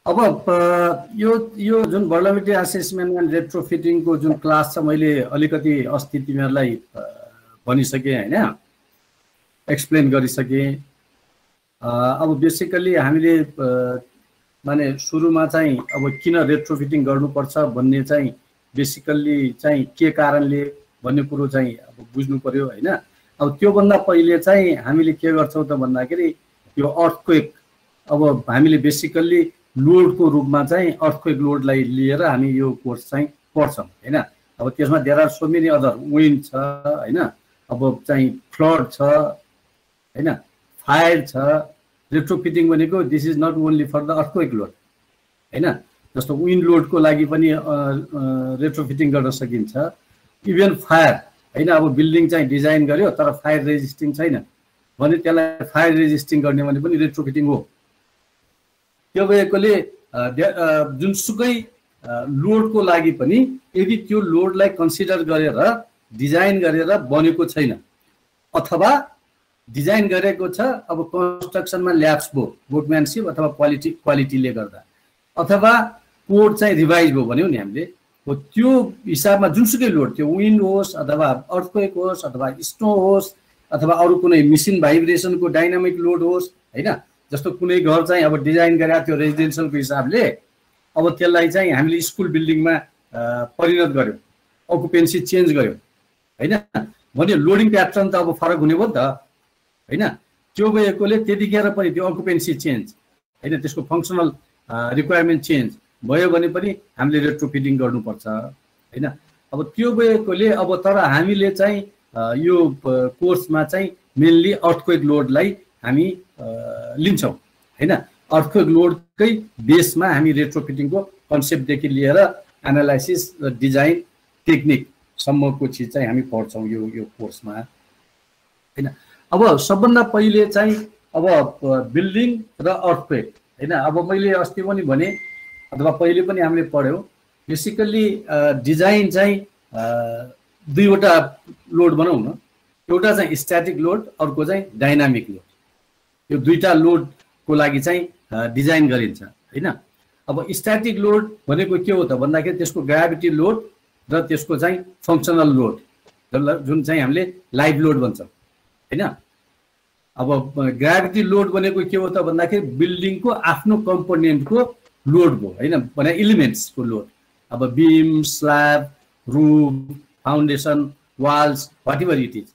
अब यो जुन भल्नरेबिलिटी असेसमेन्ट एन्ड रेट्रोफिटिङको जुन क्लास छ मैले अलिकति अस्ति तिमीहरूलाई भनिसकेँ होइन, एक्सप्लेन गरिसकेँ। अब बेसिकल्ली हामीले माने सुरुमा चाहिँ अब किन रेट्रोफिटिङ गर्नुपर्छ भन्ने चाहिँ बेसिकल्ली चाहिँ के कारणले भन्ने कुरो चाहिँ अब बुझ्नु पर्यो होइन। अब त्योभन्दा पहिले चाहिँ हामीले के गर्छौँ त भन्दाखेरि यो अर्थक्वेक, अब हामीले बेसिकल्ली लोडको रूपमा चाहिँ अर्थक्वेक लोडलाई लिएर हामी यो कोर्स चाहिँ पढ्छौँ होइन। अब त्यसमा there are so many other, wind छ होइन, अब चाहिँ फ्लड छ होइन, फायर छ। रेट्रोफिटिङ भनेको this is not only for the earthquake load होइन, जस्तो विन्ड लोडको लागि पनि रेट्रोफिटिङ गर्न सकिन्छ। इभन फायर होइन, अब बिल्डिङ चाहिँ डिजाइन गर्यो तर फायर रेजिस्टिङ छैन भने त्यसलाई फायर रेजिस्टिङ गर्ने भने पनि रेट्रोफिटिङ हो। त्यो भएकोले जुनसुकै लोडको लागि पनि यदि त्यो लोडलाई कन्सिडर गरेर डिजाइन गरेर बनेको छैन अथवा डिजाइन गरेको छ, अब कन्स्ट्रक्सनमा ल्याप्स भयो वुडम्यानसिप अथवा क्वालिटीले गर्दा, अथवा कोड चाहिँ रिभाइज भयो भन्यो नि हामीले, हो त्यो हिसाबमा जुनसुकै लोड, त्यो विन्ड होस् अथवा अर्थक्वेक होस् अथवा स्नो होस् अथवा अरू कुनै मेसिन भाइब्रेसनको डाइनामिक लोड होस् होइन। जस्तो कुनै घर चाहिँ अब डिजाइन गरेर त्यो रेजिडेन्सियलको हिसाबले अब त्यसलाई चाहिँ हामीले स्कुल बिल्डिङमा परिणत गर्यो, अकुपेन्सी चेन्ज गर्यो होइन भने लोडिङ प्याटर्न त अब फरक हुने भयो नि त होइन। त्यो भएकोले त्यतिखेर पनि त्यो अकुपेन्सी चेन्ज होइन, त्यसको फङ्सनल रिक्वायरमेन्ट चेन्ज भयो भने पनि हामीले रेट्रोफिटिङ गर्नुपर्छ होइन। अब त्यो भएकोले अब तर हामीले चाहिँ यो कोर्समा चाहिँ मेनली अर्थक्वेक लोडलाई हामी लिन्छौँ होइन। अर्थक्वेक लोडकै बेसमा हामी रेट्रोफिटिङको कन्सेप्टदेखि लिएर एनालाइसिस र डिजाइन टेक्निकसम्मको चिज चाहिँ हामी पढ्छौँ यो कोर्समा होइन। अब सबभन्दा पहिले चाहिँ अब बिल्डिङ र अर्थक्वेक होइन। अब मैले अस्ति पनि भने अथवा पहिले पनि हामीले पढ्यौँ, बेसिकल्ली डिजाइन चाहिँ दुईवटा लोड बनाउँ न, एउटा चाहिँ स्ट्याटिक लोड, अर्को चाहिँ डाइनामिक लोड। यो दुईटा लोडको लागि चाहिँ डिजाइन गरिन्छ होइन। अब स्ट्याटिक लोड भनेको के हो त भन्दाखेरि त्यसको ग्राभिटी लोड र त्यसको चाहिँ फङ्सनल लोड जुन चाहिँ हामीले लाइभ लोड भन्छौँ होइन। अब ग्राभिटी लोड भनेको के हो त भन्दाखेरि बिल्डिङको आफ्नो कम्पोनेन्टको लोड भयो होइन, भने इलिमेन्ट्सको लोड। अब beam, slab, roof, foundation, walls, whatever it is,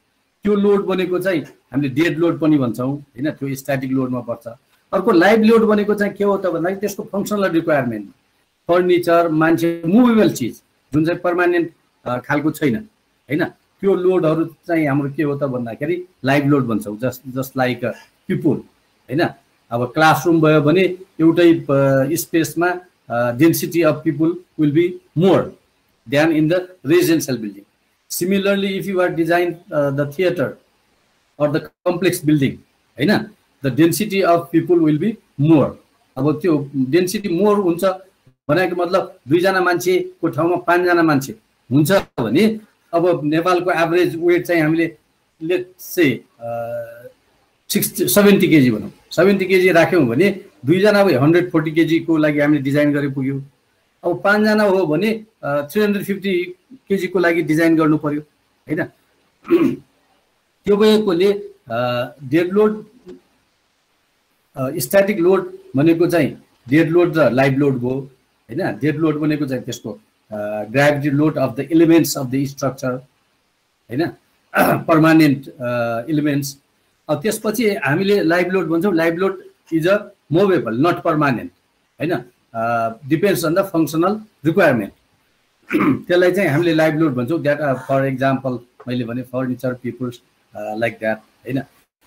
त्यो लोड भनेको चाहिँ हामीले डेड लोड पनि भन्छौँ होइन, त्यो स्ट्याटिक लोडमा पर्छ। अर्को लाइभ लोड भनेको चाहिँ के हो त भन्दाखेरि त्यसको फङ्सनल रिक्वायरमेन्ट, फर्निचर, मान्छे, मुभेबल चिज जुन चाहिँ पर्मानेन्ट खालको छैन होइन, त्यो लोडहरू चाहिँ हाम्रो के हो त भन्दाखेरि लाइभ लोड भन्छौँ। जस्ट लाइक पिपुल होइन। अब क्लासरुम भयो भने एउटै स्पेसमा density of people will be more than in the residential building. Similarly if you are design the theatre or the complex building होइन, the density of people will be more। अब त्यो density more हुन्छ भनेको मतलब दुईजना मान्छेको ठाउँमा पाँचजना मान्छे हुन्छ भने अब नेपालको एभरेज वेट चाहिँ हामीले लेट्स से 70 केजी भनौँ, 70 केजी राख्यौँ भने दुईजना अब 140 केजीको लागि हामीले डिजाइन गरे पुग्यो। अब पाँचजना हो भने 350 केजीको लागि डिजाइन गर्नु पर्यो होइन। त्यो भएकोले डेड लोड, स्ट्याटिक लोड भनेको चाहिँ डेड लोड र लाइभ लोड भयो होइन। डेड लोड भनेको चाहिँ त्यसको gravity load of the elements of the structure होइन, पर्मानेन्ट एलिमेन्ट्स। अब त्यसपछि हामीले लाइभ लोड भन्छौँ। Live load is a movable not permanent होइन, depends on the functional requirement, त्यसलाई चाहिँ हामीले लाइभ लोड भन्छौँ। द्याट फर इक्जाम्पल मैले भने फर्निचर, पिपुल्स लाइक द्याट होइन।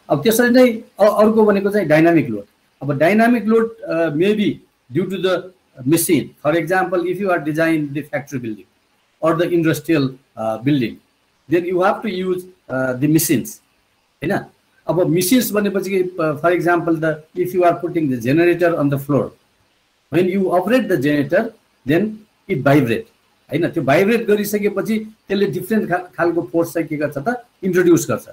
अब त्यसरी नै अर्को भनेको चाहिँ डाइनामिक लोड। अब dynamic load maybe due to the machine. For example, if you are designing the factory building or the industrial building, then you have to use the machines होइन। अब machines भनेपछि for example if you are putting the generator on the floor, when you operate the generator then it vibrate होइन। त्यो vibrate गरिसकेपछि त्यसले different खालको force चाहिँ के गर्छ त इन्ट्रोड्युस गर्छ।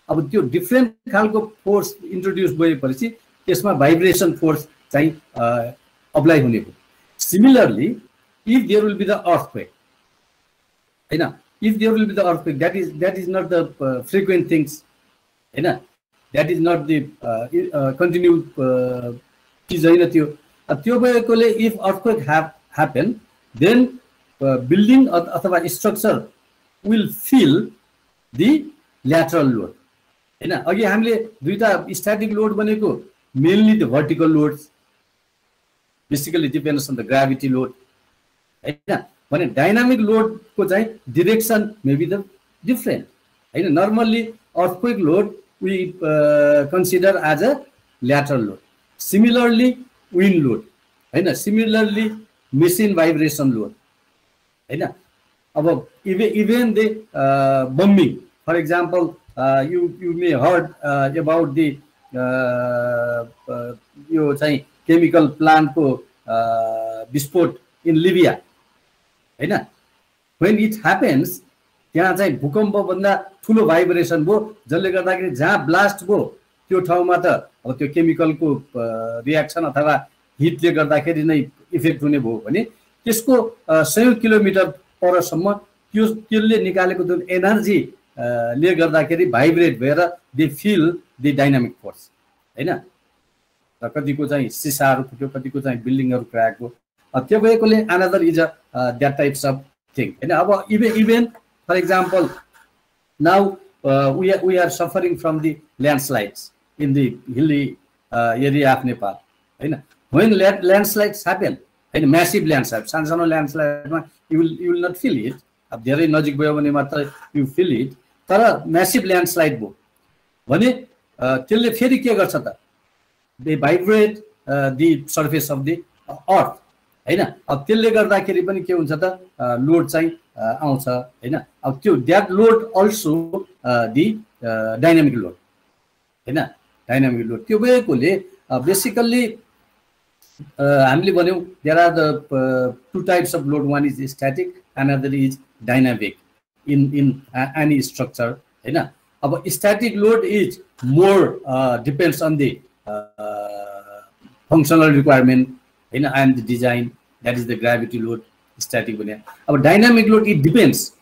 अब त्यो डिफ्रेन्ट खालको फोर्स इन्ट्रोड्युस भएपछि त्यसमा भाइब्रेसन फोर्स चाहिँ अप्लाई हुने भयो। Similarly if there will be the earthquake, if there will be the earthquake, that is not the frequent things, that is not the continued चिज होइन त्यो। त्यो भएकोले if earthquake happen, then building अथवा structure will feel the lateral load, अघि हामीले दुईटा static load भनेको mainly the vertical loads, basically depends on the gravity load, भने डाइनामिक लोड को चाहिँ direction may be the different, normally earthquake load we consider as a lateral load, similarly wind load, similarly machine vibration load, अब even the bombing, for example you may heard about the यो चाहिँ chemical plant को विस्फोट in Libya, when it happens त्यहाँ चाहिँ भूकम्प भन्दा ठुलो भाइब्रेसन भयो, जसले गर्दाखेरि जहाँ ब्लास्ट भयो त्यो ठाउँमा त अब त्यो केमिकलको रियाक्सन अथवा हिटले गर्दाखेरि नै इफेक्ट हुने भयो भने त्यसको 100 किलोमिटर परसम्म त्यसले निकालेको जुन एनर्जी ले गर्दाखेरि भाइब्रेट भएर they feel the dynamic force, र कतिको चाहिँ सिसाहरू फुट्यो, कतिको चाहिँ बिल्डिङहरू क्र्याक भयो, त्यो भएकोले another is that types of thing, अब even for example now we are suffering from the landslides in the hilly area of Nepal, when landslides happen, massive landslide, सानो ल्यान्डस्लाइडमा you will not feel it, अब धेरै नजिक गयो भने मात्र you feel it, तर म्यासिभ ल्यान्डस्लाइड भयो भने त्यसले फेरि के गर्छ त, they vibrate the surface of the earth, अब त्यसले गर्दाखेरि पनि के हुन्छ त लोड चाहिँ आउँछ, अब त्यो that load also the dynamic load, dynamic load, त्यो भएकोले बेसिकल्ली हामीले भन्यौँ there are the two types of load, one is static, another is dynamic in any structure, अब static load is more depends on the functional requirement, and the design, that is the gravity load, static one. Our dynamic load, it depends,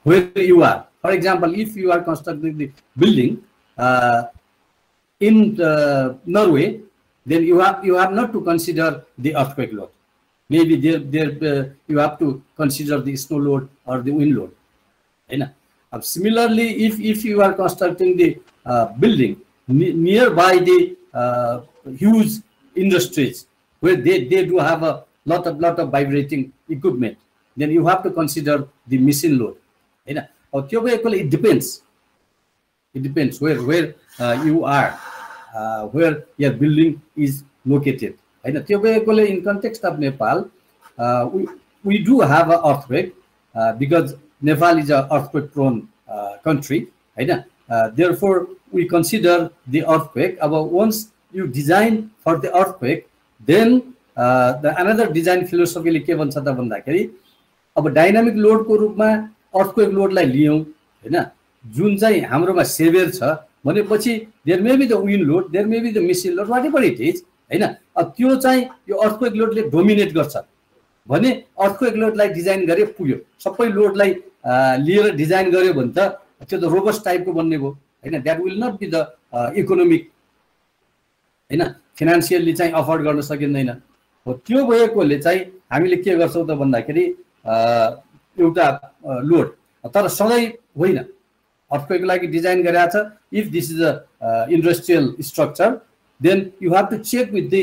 where you are. For example, if you are constructing the building in Norway, then you have not to consider the earthquake load. Maybe there you have to consider the snow load or the wind load. Similarly, if you are constructing the building nearby the huge industries, where they do have a lot of vibrating equipment, then you have to consider the machine load. It depends. It depends where you are, where your building is located. In context of Nepal, we do have an earthquake because Nepal is an earthquake-prone country. Therefore, we consider the earthquake. Once you design for the earthquake, then the another design philosophy के भन्छ त भन्दाखेरि अब dynamic load को रूपमा earthquake लोडलाई लियौं, जुन चाहिँ हाम्रोमा सेभियर छ भनेपछि there may be the wind load, there may be the missile load, whatever it is, अब त्यो चाहिँ यो अर्थक्वेक लोडले डोमिनेट गर्छ भने अर्थक्वेक लोडलाई डिजाइन गरे पुग्यो, सबै लोडलाई लिएर डिजाइन गर्यो भने त त्यो त रोबस्ट टाइपको बन्ने भयो, that will not be the economic, financially चाहिँ अफोर्ड गर्न सकिँदैन। हो त्यो भएकोले चाहिँ हामीले के गर्छौं त भन्दाखेरि एउटा लोड तर सधैँ होइन, अर्थक्वेकको लागि डिजाइन गरेको छ, if this is a industrial structure then you have to check with the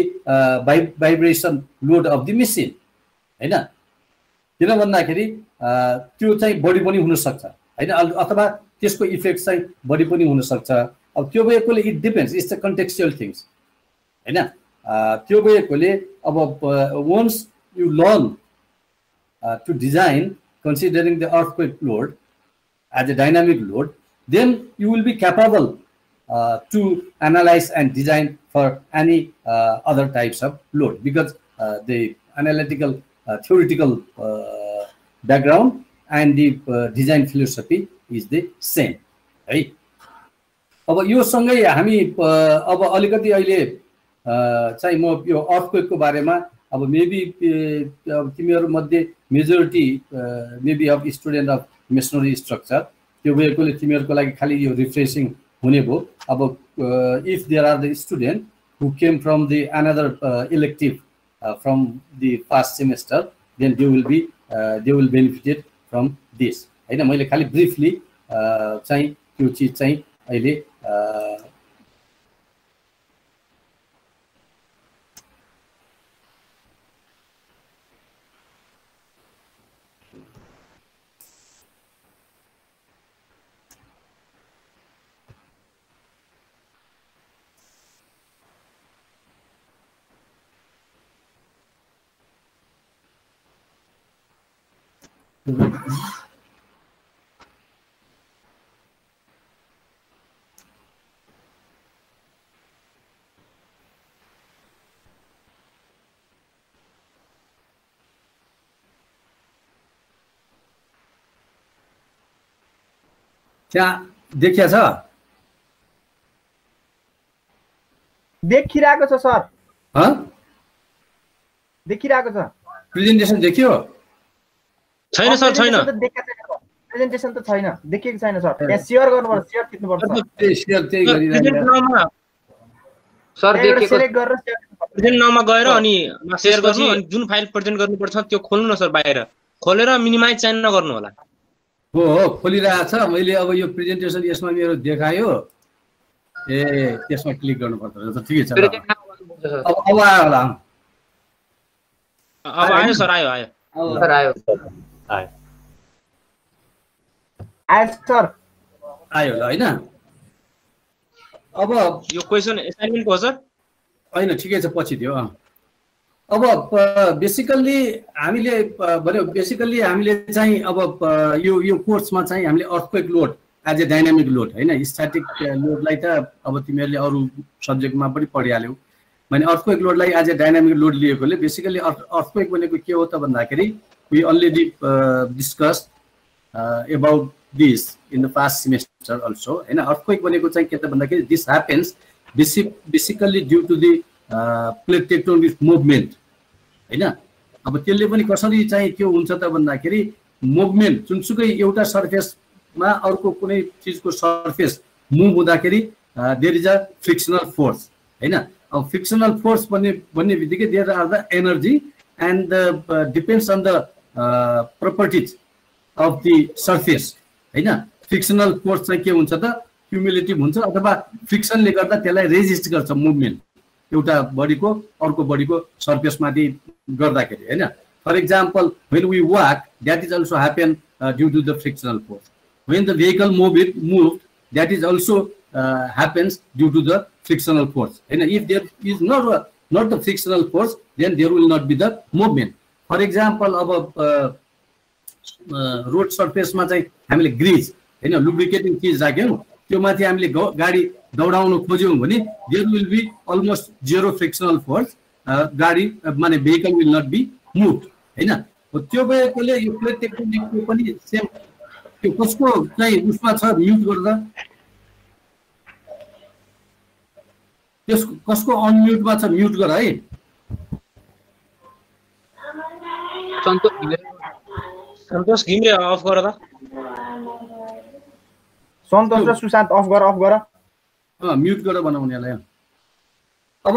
vibration load of the machine, किन भन्दाखेरि त्यो चाहिँ बढी पनि हुन सक्छ, अथवा त्यसको इफेक्ट चाहिँ बढी पनि हुन सक्छ। अब त्यो भएकोले it depends, it's a contextual things, त्यो भएकोले अब once you learn to design considering the earthquake load as a dynamic load, then you will be capable to analyze and design for any other types of load, because the analytical theoretical background and the design philosophy is the same, है। अब यो सँगै हामी अब अलिकति अहिले चाहिँ म यो अर्थक्वेकको बारेमा अब मेबी तिमीहरूमध्ये majority maybe of student of masonry structure त्यो भएकोले तिमीहरूको लागि खालि यो रिफ्रेसिङ हुने भयो। अब if there are the student who came from the another elective from the first semester then they will benefited from this होइन। मैले खालि ब्रिफली चाहिँ त्यो चिज चाहिँ अहिले त्यहाँ देखिया छ? देखिरहेको छ सर। देखिरहेको छ। प्रेजेन्टेसन देखियो? छैन सर, छैन। प्रेजेन्टेसन त छैन, देखिएको छैन सर। यहाँ शेयर गर्नुपर्छ, शेयर टिप्नुपर्छ सर। शेयर त्यही गरिरहेको सर। देखिएको सिलेक्ट गरेर शेयर प्रेजेन्ट नाउमा गएर अनि शेयर गर्नु अनि जुन फाइल प्रेजेन्ट गर्नुपर्छ त्यो खोल्नु न सर। बाहिर खोलेर मिनिमाइज चाहिँ नगर्नु होला। हो खोलिरहेछ। मैले अब यो प्रेजेन्टेसन यसमा मेरो देखायो, त्यसमा क्लिक गर्नुपर्छ। ठिकै छ। अब आयो होला। अब आयो सर, आयो सर, आयो सर, आयो ल होइन। अब यो क्वेसन असाइनमेन्टको हो सर? होइन, ठिकै छ, पछि थियो। अब बेसिकल्ली हामीले भन्यो हामीले चाहिँ अब यो कोर्समा चाहिँ हामीले earthquake load as a dynamic load होइन, स्ट्याटिक लोडलाई त अब तिमीहरूले अरू सब्जेक्टमा पनि पढिहाल्यौ। मैले अर्थक्वेक लोडलाई एज ए डाइनामिक लोड लिएकोले बेसिकली अर्थक्वेक भनेको के हो त भन्दाखेरि we already discuss about this in the past semester also होइन। अर्थक्वेक भनेको चाहिँ के त भन्दाखेरि this happens basically due to the plate tectonic movement होइन। अब त्यसले पनि कसरी चाहिँ के हुन्छ त भन्दाखेरि मुभमेन्ट जुनसुकै एउटा सर्फेसमा अर्को कुनै चिजको सर्फेस मुभ हुँदाखेरि there is a frictional force होइन। अब फ्रिक्सनल फोर्स भन्ने बित्तिकै there are the energy and depends on the properties of the surface होइन। फ्रिक्सनल फोर्स चाहिँ के हुन्छ त क्युमुलेटिभ हुन्छ अथवा फ्रिक्सनले गर्दा त्यसलाई रेजिस्ट गर्छ मुभमेन्ट एउटा बडीको अर्को बडीको सर्फेसमाथि गर्दाखेरि होइन। For example when we walk that is also happen due to the frictional force. When the vehicle move that is also happens due to the frictional force and if there is not the frictional force then there will not be the movement. For example अब road सर्फेसमा चाहिँ हामीले ग्रिज हैन लुब्रिकेटिङ चीज राख्यौं त्यो माथि हामीले गाडी दौडाउन खोज्यौं भने there will be almost zero frictional force गाडी माने vehicle will not be moved हैन। त्यो भएकोले यो प्लेट टेक्टोनिकको पनि सेम त्यो कसको चाहिँ उसमा छ म्युट गर्दा त्यस कसको अनम्युटमा छ म्युट गर है। सन्तोष घिमिरे अफ गर त। सन्तोष र सुशान्त अफ गर म्युट गर बनाउनेलाई। अब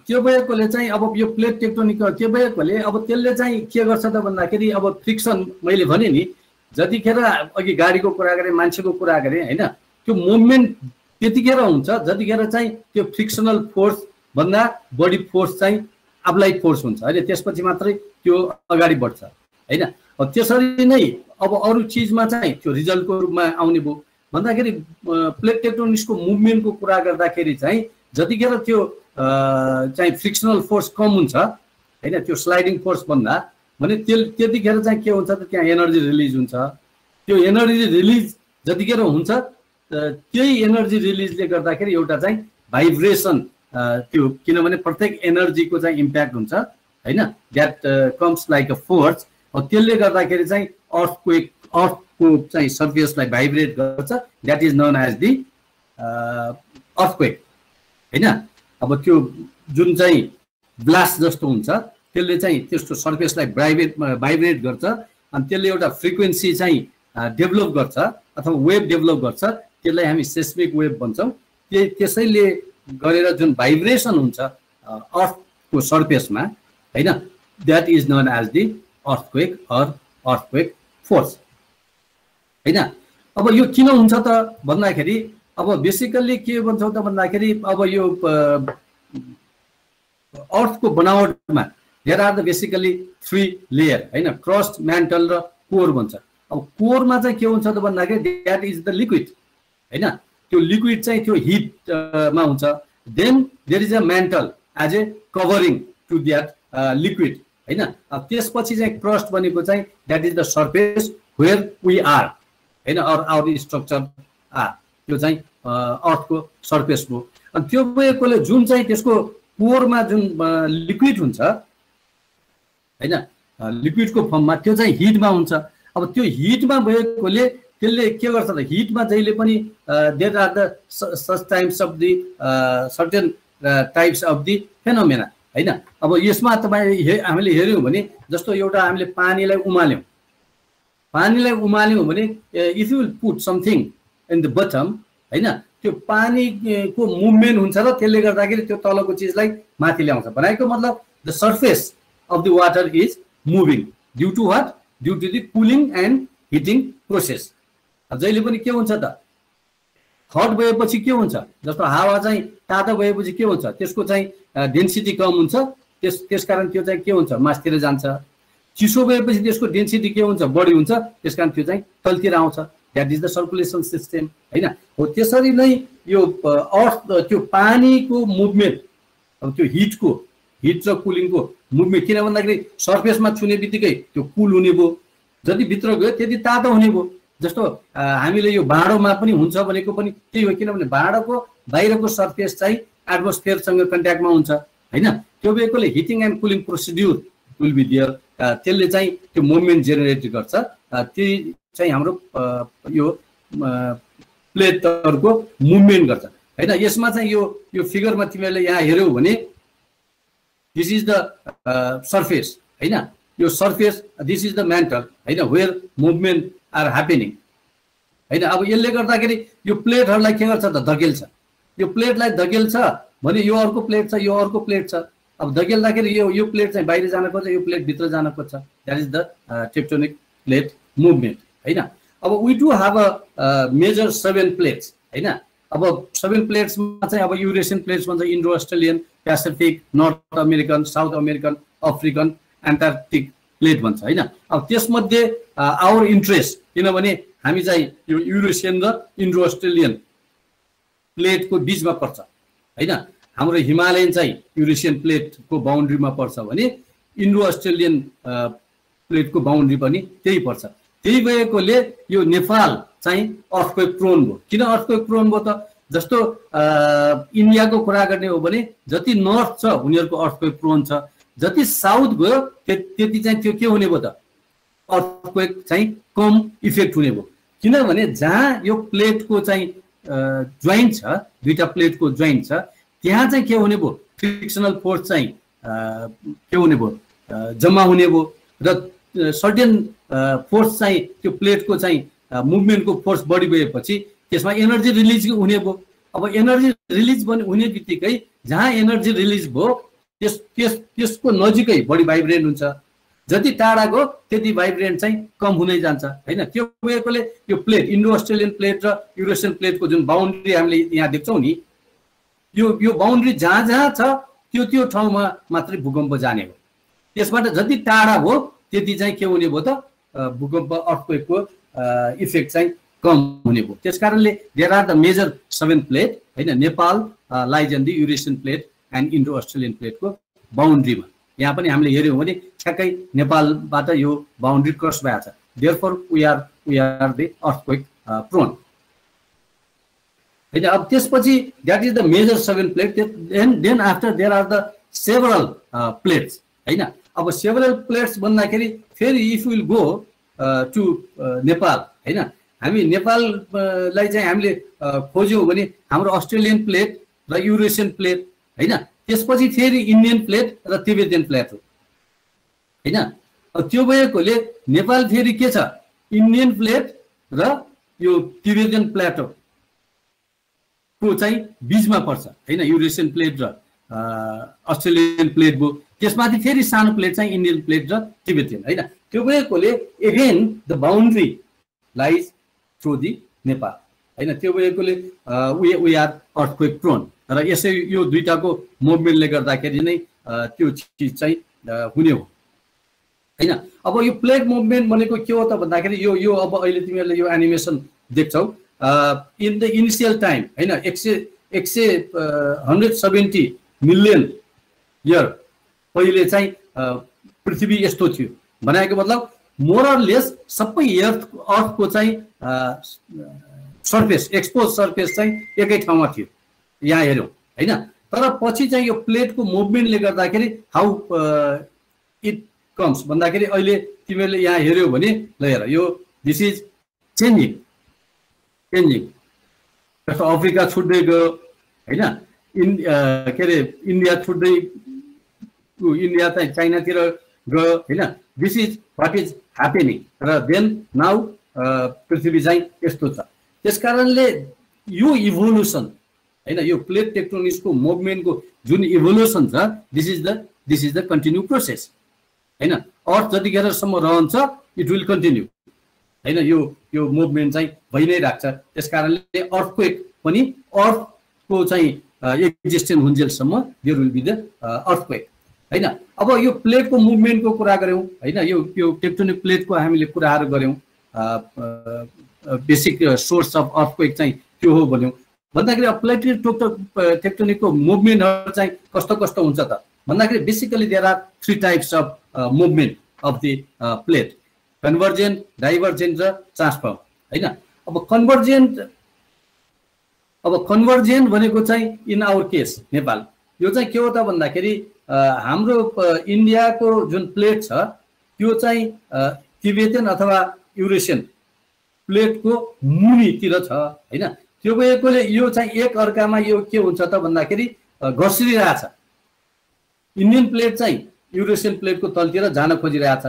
त्यो भएकोले चाहिँ अब यो प्लेट टेक्टोनिक त्यो भएकोले अब त्यसले चाहिँ के गर्छ त भन्दाखेरि अब फ्रिक्सन मैले भने नि जतिखेर अघि गाडीको कुरा गरे मान्छेको कुरा गरे हैन त्यो मुभमेन्ट त्यतिखेर हुन्छ जतिखेर चाहिँ त्यो फ्रिक्सनल फोर्स भन्दा बडी फोर्स चाहिँ अप्लाइड फोर्स हुन्छ हैन त्यसपछि मात्रै त्यो अगाडि बढ्छ हैन। त्यसरी नै अब अरु चीजमा चाहिँ त्यो रिजल्टको रूपमा आउने भयो भन्दाखेरि प्लेट टेक्टोनिक्सको मुभमेन्टको कुरा गर्दाखेरि चाहिँ जतिखेर त्यो चाहिँ फ्रिक्सनल फोर्स कम हुन्छ हैन त्यो स्लाइडिङ फोर्स भन्दा भने त्यतिखेर चाहिँ के हुन्छ त त्यहाँ एनर्जी रिलिज हुन्छ। त्यो एनर्जी रिलिज जतिखेर हुन्छ त्यही एनर्जी रिलिजले गर्दाखेरि एउटा चाहिँ भाइब्रेसन त्यो किनभने प्रत्येक एनर्जीको चाहिँ इम्प्याक्ट हुन्छ हैन that comes like a force. त्यसले गर्दाखेरि चाहिँ अर्थको चाहिँ सर्फेसलाई भाइब्रेट गर्छ that is known as the earthquake हैन। अब त्यो जुन चाहिँ ब्लास्ट जस्तो हुन्छ त्यसले चाहिँ त्यसको सर्फेसलाई भाइब्रेट गर्छ अनि त्यसले एउटा फ्रिक्वेन्सी चाहिँ डेभलप गर्छ अथवा वेभ डेभलप गर्छ त्यसलाई हामी सेस्मिक वेभ भन्छौँ त्यसैले गरेर जुन भाइब्रेसन हुन्छ अर्थको सर्फेसमा हैन that is known as the earthquake or earthquake force हैन अब यो किन हुन्छ त भन्दाखेरि अब बेसिकल्ली के भन्छौँ त भन्दाखेरि अब यो अर्थको बनावटमा there are the basically 3 layer हैन क्रस्ट म्यान्टल र कोर भन्छ अब कोरमा चाहिँ के हुन्छ त भन्दाखेरि द्याट इज द लिक्विड हैन त्यो लिक्विड चाहिँ त्यो हिटमा हुन्छ then there is a mantle as a covering to that liquid हैन अब त्यसपछि चाहिँ क्रस्ट भनेको चाहिँ that is the surface where we are हैन आवर स्ट्रक्चर त्यो चाहिँ अर्थको सर्फेस हो अनि त्यो भएकोले जुन चाहिँ त्यसको कोरमा जुन लिक्विड हुन्छ हैन लिक्विडको फर्ममा त्यो चाहिँ हिटमा हुन्छ अब त्यो हिटमा भएकोले त्यसले के गर्छ त हिटमा जहिले पनि there are the such types of the certain types of the phenomena हैन अब यसमा तपाईँ हामीले हेर्यौँ भने जस्तो एउटा हामीले पानीलाई उमाल्यौँ भने if you will put something in the bottom हैन त्यो पानीको मुभमेन्ट हुन्छ र त्यसले गर्दाखेरि त्यो तलको चिजलाई माथि ल्याउँछ भनेको मतलब the surface of the water is moving due to what due to the cooling and heating process जहिले पनि के हुन्छ त हट भएपछि के हुन्छ जस्तो हावा चाहिँ तातो भएपछि के हुन्छ त्यसको चाहिँ डेन्सिटी कम हुन्छ त्यसकारण त्यो चाहिँ के हुन्छ मासतिर जान्छ चिसो भएपछि त्यसको डेन्सिटी के हुन्छ बढी हुन्छ त्यसकारण त्यो चाहिँ तलतिर आउँछ that is the circulation system हैन हो त्यसरी नै यो अर्थ त्यो पानीको मुभमेन्ट अब त्यो हिट र कुलिङको मुभमेन्ट किन भन्दाखेरि सर्फेसमा छुने बित्तिकै त्यो कुल हुने भयो जति भित्र गयो त्यति तातो हुने भयो जस्तो हामीले यो भाँडोमा पनि हुन्छ भनेको पनि त्यही हो किनभने भाँडोको बाहिरको सर्फेस चाहिँ एटमोस्फियरसँग कन्ट्याक्टमा हुन्छ हैन त्यो भएकोले heating and cooling procedure will be there त्यसले चाहिँ त्यो मुभमेन्ट जेनेरेट गर्छ त्यो चाहिँ हाम्रो यो प्लेटहरुको मुभमेन्ट गर्छ हैन यसमा चाहिँ यो फिगरमा तिमीले यहाँ हेर्यौ भने दिस इज द सर्फेस हैन यो सर्फेस दिस इज द म्यान्टल हैन वेयर मुभमेन्ट आर ह्यापनिङ हैन अब यसले गर्दाखेरि यो प्लेटहरुलाई के गर्छ त धकेल्छ यो प्लेटलाई धकेल्छ भने यो अर्को प्लेट छ यो अर्को प्लेट छ अब धकेल्दाखेरि यो प्लेट चाहिँ बाहिर जान खोज्छ यो प्लेट भित्र जान खोज्छ that is the tectonic plate movement हैन अब we do have a major 7 plates हैन अब 7 प्लेट्समा चाहिँ अब युरेसियन प्लेट्स भन्छ Indo Australian Pacific North American South American African Antarctic plate भन्छ हैन अब त्यसमध्ये आवर इन्ट्रेस्ट किनभने हामी चाहिँ यो युरेसियन र इन्डो अस्ट्रेलियन प्लेटको बीचमा पर्छ हैन हाम्रो हिमालयन चाहिँ युरेसियन प्लेटको बाउन्ड्रीमा पर्छ भने इन्डो अस्ट्रेलियन प्लेटको बाउन्ड्री पनि त्यही पर्छ त्यही भएकोले यो नेपाल चाहिँ अर्थक्वेक प्रोन भयो किन अर्थक्वेक प्रोन भयो त जस्तो इन्डियाको कुरा गर्ने हो भने जति नर्थ छ उनीहरुको अर्थक्वेक प्रोन छ जति साउथ गयो त्यति चाहिँ त्यो के हुने भयो त अर्थक्वेक चाहिँ कम इफेक्ट हुने भयो किनभने जहाँ यो प्लेटको चाहिँ जोइन्ट छ दुईटा प्लेटको जोइन्ट छ त्यहाँ चाहिँ के हुने भयो फ्रिक्सनल फोर्स चाहिँ के हुने भयो जम्मा हुने भयो र सर्टेन फोर्स चाहिँ त्यो प्लेटको चाहिँ मुभमेन्टको फोर्स बढी भएपछि त्यसमा एनर्जी रिलिज हुने भयो अब एनर्जी रिलिज हुने बित्तिकै जहाँ एनर्जी रिलिज भयो त्यसको नजिकै बढी भाइब्रेन्ट हुन्छ जति टाढा गयो त्यति भाइब्रेन्ट चाहिँ कम हुँदै जान्छ हैन त्यो भएकोले यो प्लेट इन्डो अस्ट्रेलियन प्लेट र युरेसियन प्लेटको जुन बाउन्ड्री हामीले यहाँ देख्छौं नि यो बाउन्ड्री जहाँ छ त्यो ठाउँमा मात्रै भूकम्प जाने हो त्यसबाट जति टाढा हो त्यति चाहिँ के हुने भयो त भूकम्प अर्थक्वेकको इफेक्ट चाहिँ कम हुने भयो त्यसकारणले there are the major 7 plate हैन Nepal lies in the Eurasian plate and Indo Australian प्लेटको बाउन्ड्रीमा यहाँ पनि हामीले हेर्यौं भने ठ्याक्कै नेपालबाट यो बाउन्ड्री क्रस भएको छ therefore we are the earthquake prone हैन अब त्यसपछि that is the major 7 plate then after there are the several plates हैन अब सेभरल प्लेट्स भन्दाखेरि फेरि if will go to Nepal हैन हामी नेपाललाई चाहिँ हामीले खोज्यौं भने हाम्रो अस्ट्रेलियन प्लेट र युरेसियन प्लेट हैन। त्यसपछि फेरि इन्डियन प्लेट र तिब्बतियन प्लेट हो हैन। त्यो भएकोले नेपाल फेरि के छ, इन्डियन प्लेट र यो तिब्बतियन प्लेटो को चाहिँ बीचमा पर्छ हैन। युरेसियन प्लेट र अस्ट्रेलियन प्लेट भयो, त्यसमाथि फेरि सानो प्लेट चाहिँ इन्डियन प्लेट र तिब्बतियन हैन। त्यो भएकोले again the boundary lies through the Nepal हैन। त्यो भएकोले वी आर अर्थक्वेक प्रोन र यसै यो दुईटाको मुभमेन्टले गर्दाखेरि नै त्यो चिज चाहिँ हुने हो हैन। अब यो प्लेट मुभमेन्ट भनेको के हो त भन्दाखेरि यो यो अब अहिले तिमीहरूले यो एनिमेसन देख्छौ इन द इनिसियल टाइम हैन। 170 मिलियन इयर पहिले चाहिँ पृथ्वी यस्तो थियो भनेको मतलब मोर अर लेस सबै अर्थको चाहिँ सर्फेस एक्सपोज सर्फेस चाहिँ एकै ठाउँमा थियो यहाँ हेर्यौँ हैन। तर पछि चाहिँ यो प्लेटको मुभमेन्टले गर्दाखेरि हाउ इट कम्स भन्दाखेरि अहिले तिमीहरूले यहाँ हेऱ्यौ भने ल हेर यो दिस इज चेन्जिङ जस्तो अफ्रिका छुट्दै गयो हैन। के अरे इन्डिया छुट्दै इन्डिया चाहिँ चाइनातिर गयो हैन। दिस इज वाट इज ह्यापेनिङ र देन नाउ पृथ्वी चाहिँ यस्तो छ। त्यस कारणले यो इभोल्युसन हैन, यो प्लेट टेक्टोनिक्सको मुभमेन्टको जुन इभोल्युसन छ this is the continue process हैन। अर्थ जतिखेरसम्म रहन्छ इट विल कन्टिन्यू हैन। यो मुभमेन्ट चाहिँ भइ नै राख्छ। त्यस कारणले अर्थक्वेक पनि अर्थको चाहिँ एक्जिस्टेन्स हुन्जेलसम्म there will be the earthquake हैन। अब यो प्लेटको मुभमेन्टको कुरा गऱ्यौँ हैन। यो टेक्टोनिक प्लेटको हामीले कुराहरू गऱ्यौँ। बेसिक सोर्स अफ अर्थक्वेक चाहिँ त्यो हो भन्यौँ भन्दाखेरि अब प्लेट टेक्टोनिकको मुभमेन्टहरू चाहिँ कस्तो कस्तो हुन्छ त भन्दाखेरि basically there are 3 types of movement of the plate, convergent, divergent र ट्रान्सफर्म हैन। अब कन्भर्जेन्ट भनेको चाहिँ इन आवर केस नेपाल यो चाहिँ के हो त भन्दाखेरि हाम्रो इन्डियाको जुन प्लेट छ त्यो चाहिँ तिब्बतियन अथवा युरेसियन प्लेटको मुनितिर छ हैन। त्यो भएकोले यो चाहिँ एक अर्कामा यो के हुन्छ त भन्दाखेरि घस्रिरहेछ। इन्डियन प्लेट चाहिँ युरेसियन प्लेटको तलतिर जान खोजिरहेछ,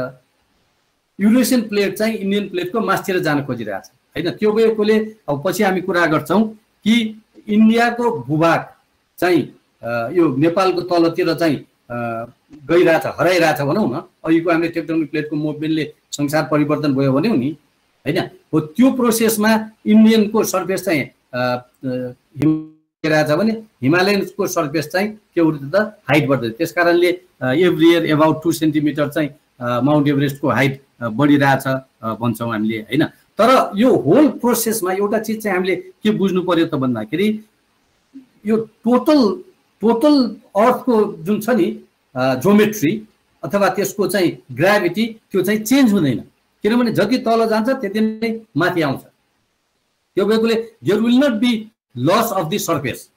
युरेसियन प्लेट चाहिँ इन्डियन प्लेटको मास्तिर जान खोजिरहेछ हैन। त्यो भएकोले अब पछि हामी कुरा गर्छौँ कि इन्डियाको भूभाग चाहिँ यो नेपालको तलतिर चाहिँ गइरहेछ, हराइरहेछ भनौँ न। अहिलेको हामीले टेक्टोनिक प्लेटको मुभमेन्टले संसार परिवर्तन भयो भन्यौँ नि हैन। हो त्यो प्रोसेसमा इन्डियनको सर्फेस चाहिँ रहेछ भने हिमालयनको सर्फेस चाहिँ के हुन्छ त हाइट बढ्दैछ। त्यस कारणले एभ्री इयर एबाउट 2 सेन्टिमिटर चाहिँ माउन्ट एभरेस्टको हाइट बढिरहेछ भन्छौँ हामीले हैन। तर यो होल प्रोसेसमा एउटा चिज चाहिँ हामीले के बुझ्नु पर्यो त भन्दाखेरि यो टोटल अर्थको जुन छ नि ज्योमेट्री अथवा त्यसको चाहिँ ग्राभिटी त्यो चाहिँ चेन्ज हुँदैन, किनभने जति तल जान्छ त्यति नै माथि आउँछ। त्यो भएकोले there will not be loss of the surface,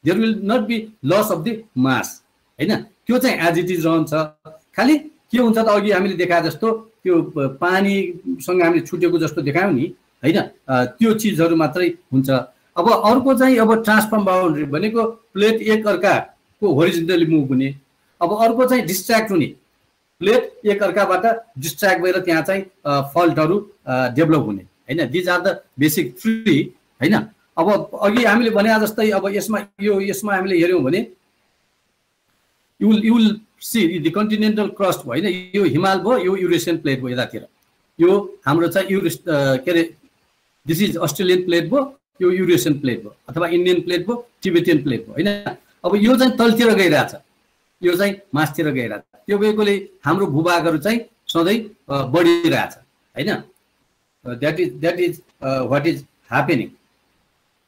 there will not be loss of the mass हैन। त्यो चाहिँ एज इट इज रहन्छ। खालि के हुन्छ त अघि हामीले देखाए जस्तो त्यो पानीसँग हामीले छुटेको जस्तो देखायौँ नि हैन, त्यो चिजहरू मात्रै हुन्छ। अब अर्को चाहिँ अब ट्रान्सफर्म बाउन्ड्री भनेको प्लेट एक अर्काको होरिजेन्टली मुभ हुने। अब अर्को चाहिँ डिस्ट्र्याक्ट हुने, प्लेट एक अर्काबाट डिस्ट्र्याक्ट भएर त्यहाँ चाहिँ फल्टहरू डेभलप हुने हैन। दिज आर द बेसिक 3 हैन। अब अघि हामीले भने जस्तै अब यसमा हामीले हेऱ्यौँ भने you will see the continental crust भयो हैन। यो हिमाल भयो, यो युरेसियन प्लेट भयो यतातिर। यो हाम्रो चाहिँ के अरे दिस इज अस्ट्रेलियन प्लेट भयो, यो युरेसियन प्लेट भयो अथवा इन्डियन प्लेट भयो, तिब्बतियन प्लेट भयो हैन। अब यो चाहिँ तलतिर गइरहेछ, यो चाहिँ मासतिर गइरहेछ। त्यो भएकोले हाम्रो भूभागहरू चाहिँ सधैँ बढिरहेछ हैन। That is what is happening.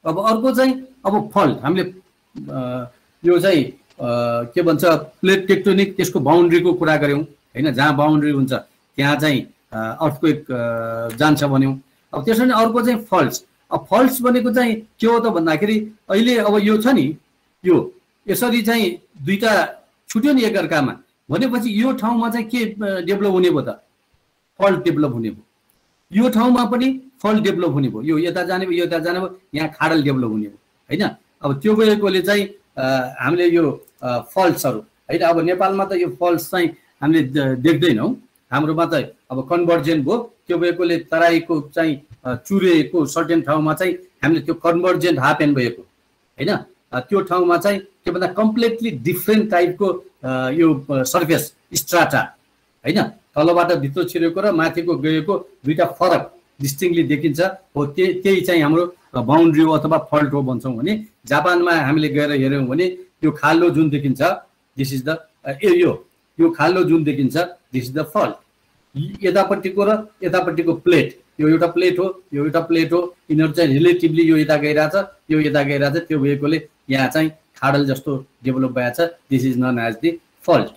अब अर्को चाहिँ अब फल्ट हामीले यो चाहिँ के भन्छ प्लेट टेक्टोनिक त्यसको बाउन्ड्रीको कुरा गऱ्यौँ हैन। जहाँ बाउन्ड्री हुन्छ त्यहाँ चाहिँ अर्थक्वेक जान्छ भन्यौँ। अब त्यसरी नै अर्को चाहिँ फल्ट्स। अब फल्ट्स भनेको चाहिँ के हो त भन्दाखेरि अहिले अब यो छ नि यो यसरी चाहिँ दुईटा छुट्यो नि एकअर्कामा भनेपछि यो ठाउँमा चाहिँ के डेभलप हुने भयो त फल्ट डेभलप हुने भयो। यो ठाउँमा पनि फल्ट डेभलप हुने भयो। यो यता जाने भयो, यो यता जाने भयो, यहाँ खाडल डेभलप हुने भयो हैन। अब त्यो भएकोले चाहिँ हामीले यो फल्ट्सहरू होइन, अब नेपालमा त यो फल्ट्स चाहिँ हामीले देख्दैनौँ, हाम्रोमा त अब कन्भर्जेन्ट भयो, त्यो भएकोले तराईको चाहिँ चुरेको सर्टेन ठाउँमा चाहिँ हामीले त्यो कन्भर्जेन्ट ह्यापेन भएको होइन, त्यो ठाउँमा चाहिँ के भन्दा कम्प्लिटली डिफ्रेन्ट टाइपको यो सर्फेस स्ट्राटा होइन, तलबाट भित्र छिरेको र माथिको गएको दुईटा फरक डिस्टिङली देखिन्छ हो, त्यही चाहिँ हाम्रो बााउन्ड्री हो अथवा फल्ट हो भन्छौँ भने। जापानमा हामीले गएर हेऱ्यौँ भने यो खाल्डो जुन देखिन्छ दिस इज द यो खाल्डो जुन देखिन्छ दिस इज द फल्ट, यतापट्टिको र यतापट्टिको प्लेट, यो एउटा प्लेट हो, यो एउटा प्लेट हो, यिनीहरू चाहिँ रिलेटिभली यो यता गइरहेछ, यो यता गइरहेछ, त्यो भएकोले यहाँ चाहिँ खाडल जस्तो डेभलप भएको छ, this is known as the fault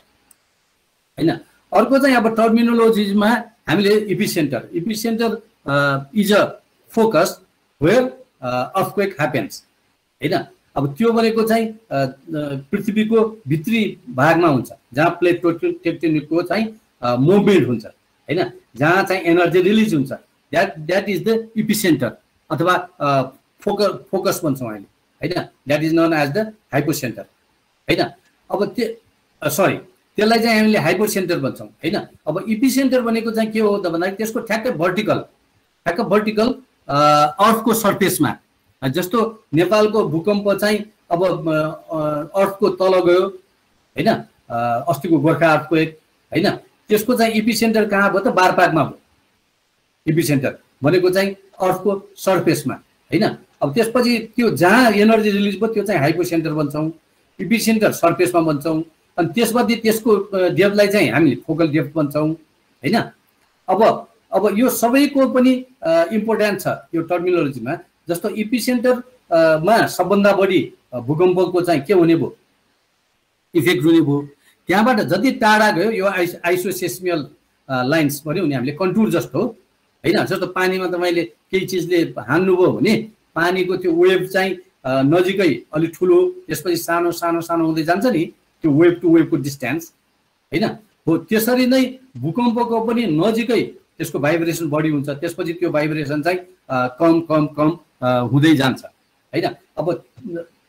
होइन। अर्को चाहिँ अब टर्मिनोलोजिजमा हामीले epicentre is a focus where earthquake happens होइन। अब त्यो भनेको चाहिँ पृथ्वीको भित्री भागमा हुन्छ जहाँ प्लेट टेक्टोनिकको चाहिँ मुभमेन्ट हुन्छ होइन, जहाँ चाहिँ एनर्जी रिलिज हुन्छ, द्याट इज द इपिसेन्टर अथवा फोकस भन्छौँ अहिले होइन, that is known as the hypocentre होइन। अब त्यसलाई चाहिँ हामीले हाइपोसेन्टर भन्छौँ होइन। अब इपिसेन्टर भनेको चाहिँ के हो त भन्दाखेरि त्यसको ठ्याक्कै भर्टिकल अर्थको सर्फेसमा, जस्तो नेपालको भूकम्प चाहिँ अब अर्थको तल गयो होइन, अस्तिको गोर्खा अर्थक्वेक होइन, त्यसको चाहिँ इपिसेन्टर कहाँ भयो त बारपाकमा भयो, इपिसेन्टर भनेको चाहिँ अर्थको सर्फेसमा होइन। अब त्यसपछि त्यो जहाँ एनर्जी रिलिज भयो त्यो चाहिँ हाइपोसेन्टर भन्छौँ, इपिसेन्टर सर्फेसमा भन्छौँ, अनि त्यसपछि त्यसको डेप्थलाई चाहिँ हामी फोकल डेप्थ भन्छौँ होइन। अब यो सबैको पनि इम्पोर्टेन्ट छ यो टर्मिनोलोजीमा। जस्तो इपिसेन्टरमा सबभन्दा बढी भूकम्पको चाहिँ के हुने भयो, इफेक्ट हुने भयो, त्यहाँबाट जति टाढा गयो यो आइसोसेस्मियल लाइन्स भन्यो भने हामीले कन्टुर जस्तो होइन, जस्तो पानीमा तपाईँले केही चिजले हान्नुभयो भने पानीको त्यो वेभ चाहिँ नजिकै अलिक ठुलो, त्यसपछि सानो सानो सानो हुँदै जान्छ नि, त्यो वेभ टु वेभको डिस्टेन्स होइन हो। त्यसरी नै भूकम्पको पनि नजिकै त्यसको भाइब्रेसन बढी हुन्छ, त्यसपछि त्यो भाइब्रेसन चाहिँ कम कम कम हुँदै जान्छ होइन। अब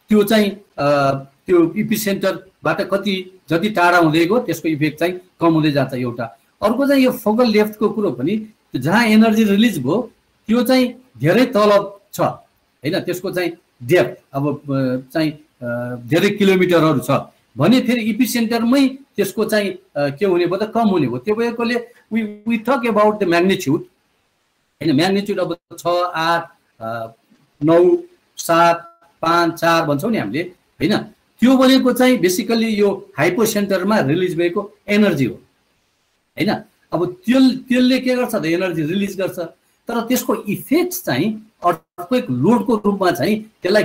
त्यो चाहिँ त्यो इपिसेन्टरबाट जति टाढा हुँदै गयो त्यसको इफेक्ट चाहिँ कम हुँदै जान्छ एउटा। अर्को चाहिँ यो फोकल डेप्थको कुरो पनि, जहाँ एनर्जी रिलिज भयो त्यो चाहिँ धेरै तल छ होइन, त्यसको चाहिँ डेप्थ अब चाहिँ धेरै किलोमिटरहरू छ भने फेरि इपिसेन्टरमै त्यसको चाहिँ के हुने भयो त कम हुने भयो। त्यो भएकोले we talk about the magnitude होइन, म्याग्निट्युड अब 6, 8, 9, 7, 5, 4 भन्छौँ नि हामीले होइन, त्यो भनेको चाहिँ बेसिकली यो हाइपोसेन्टरमा रिलिज भएको एनर्जी हो होइन। अब त्यसले के गर्छ त एनर्जी रिलिज गर्छ, तर त्यसको इफेक्ट चाहिँ अर्थक्वेक लोडको रूपमा चाहिँ त्यसलाई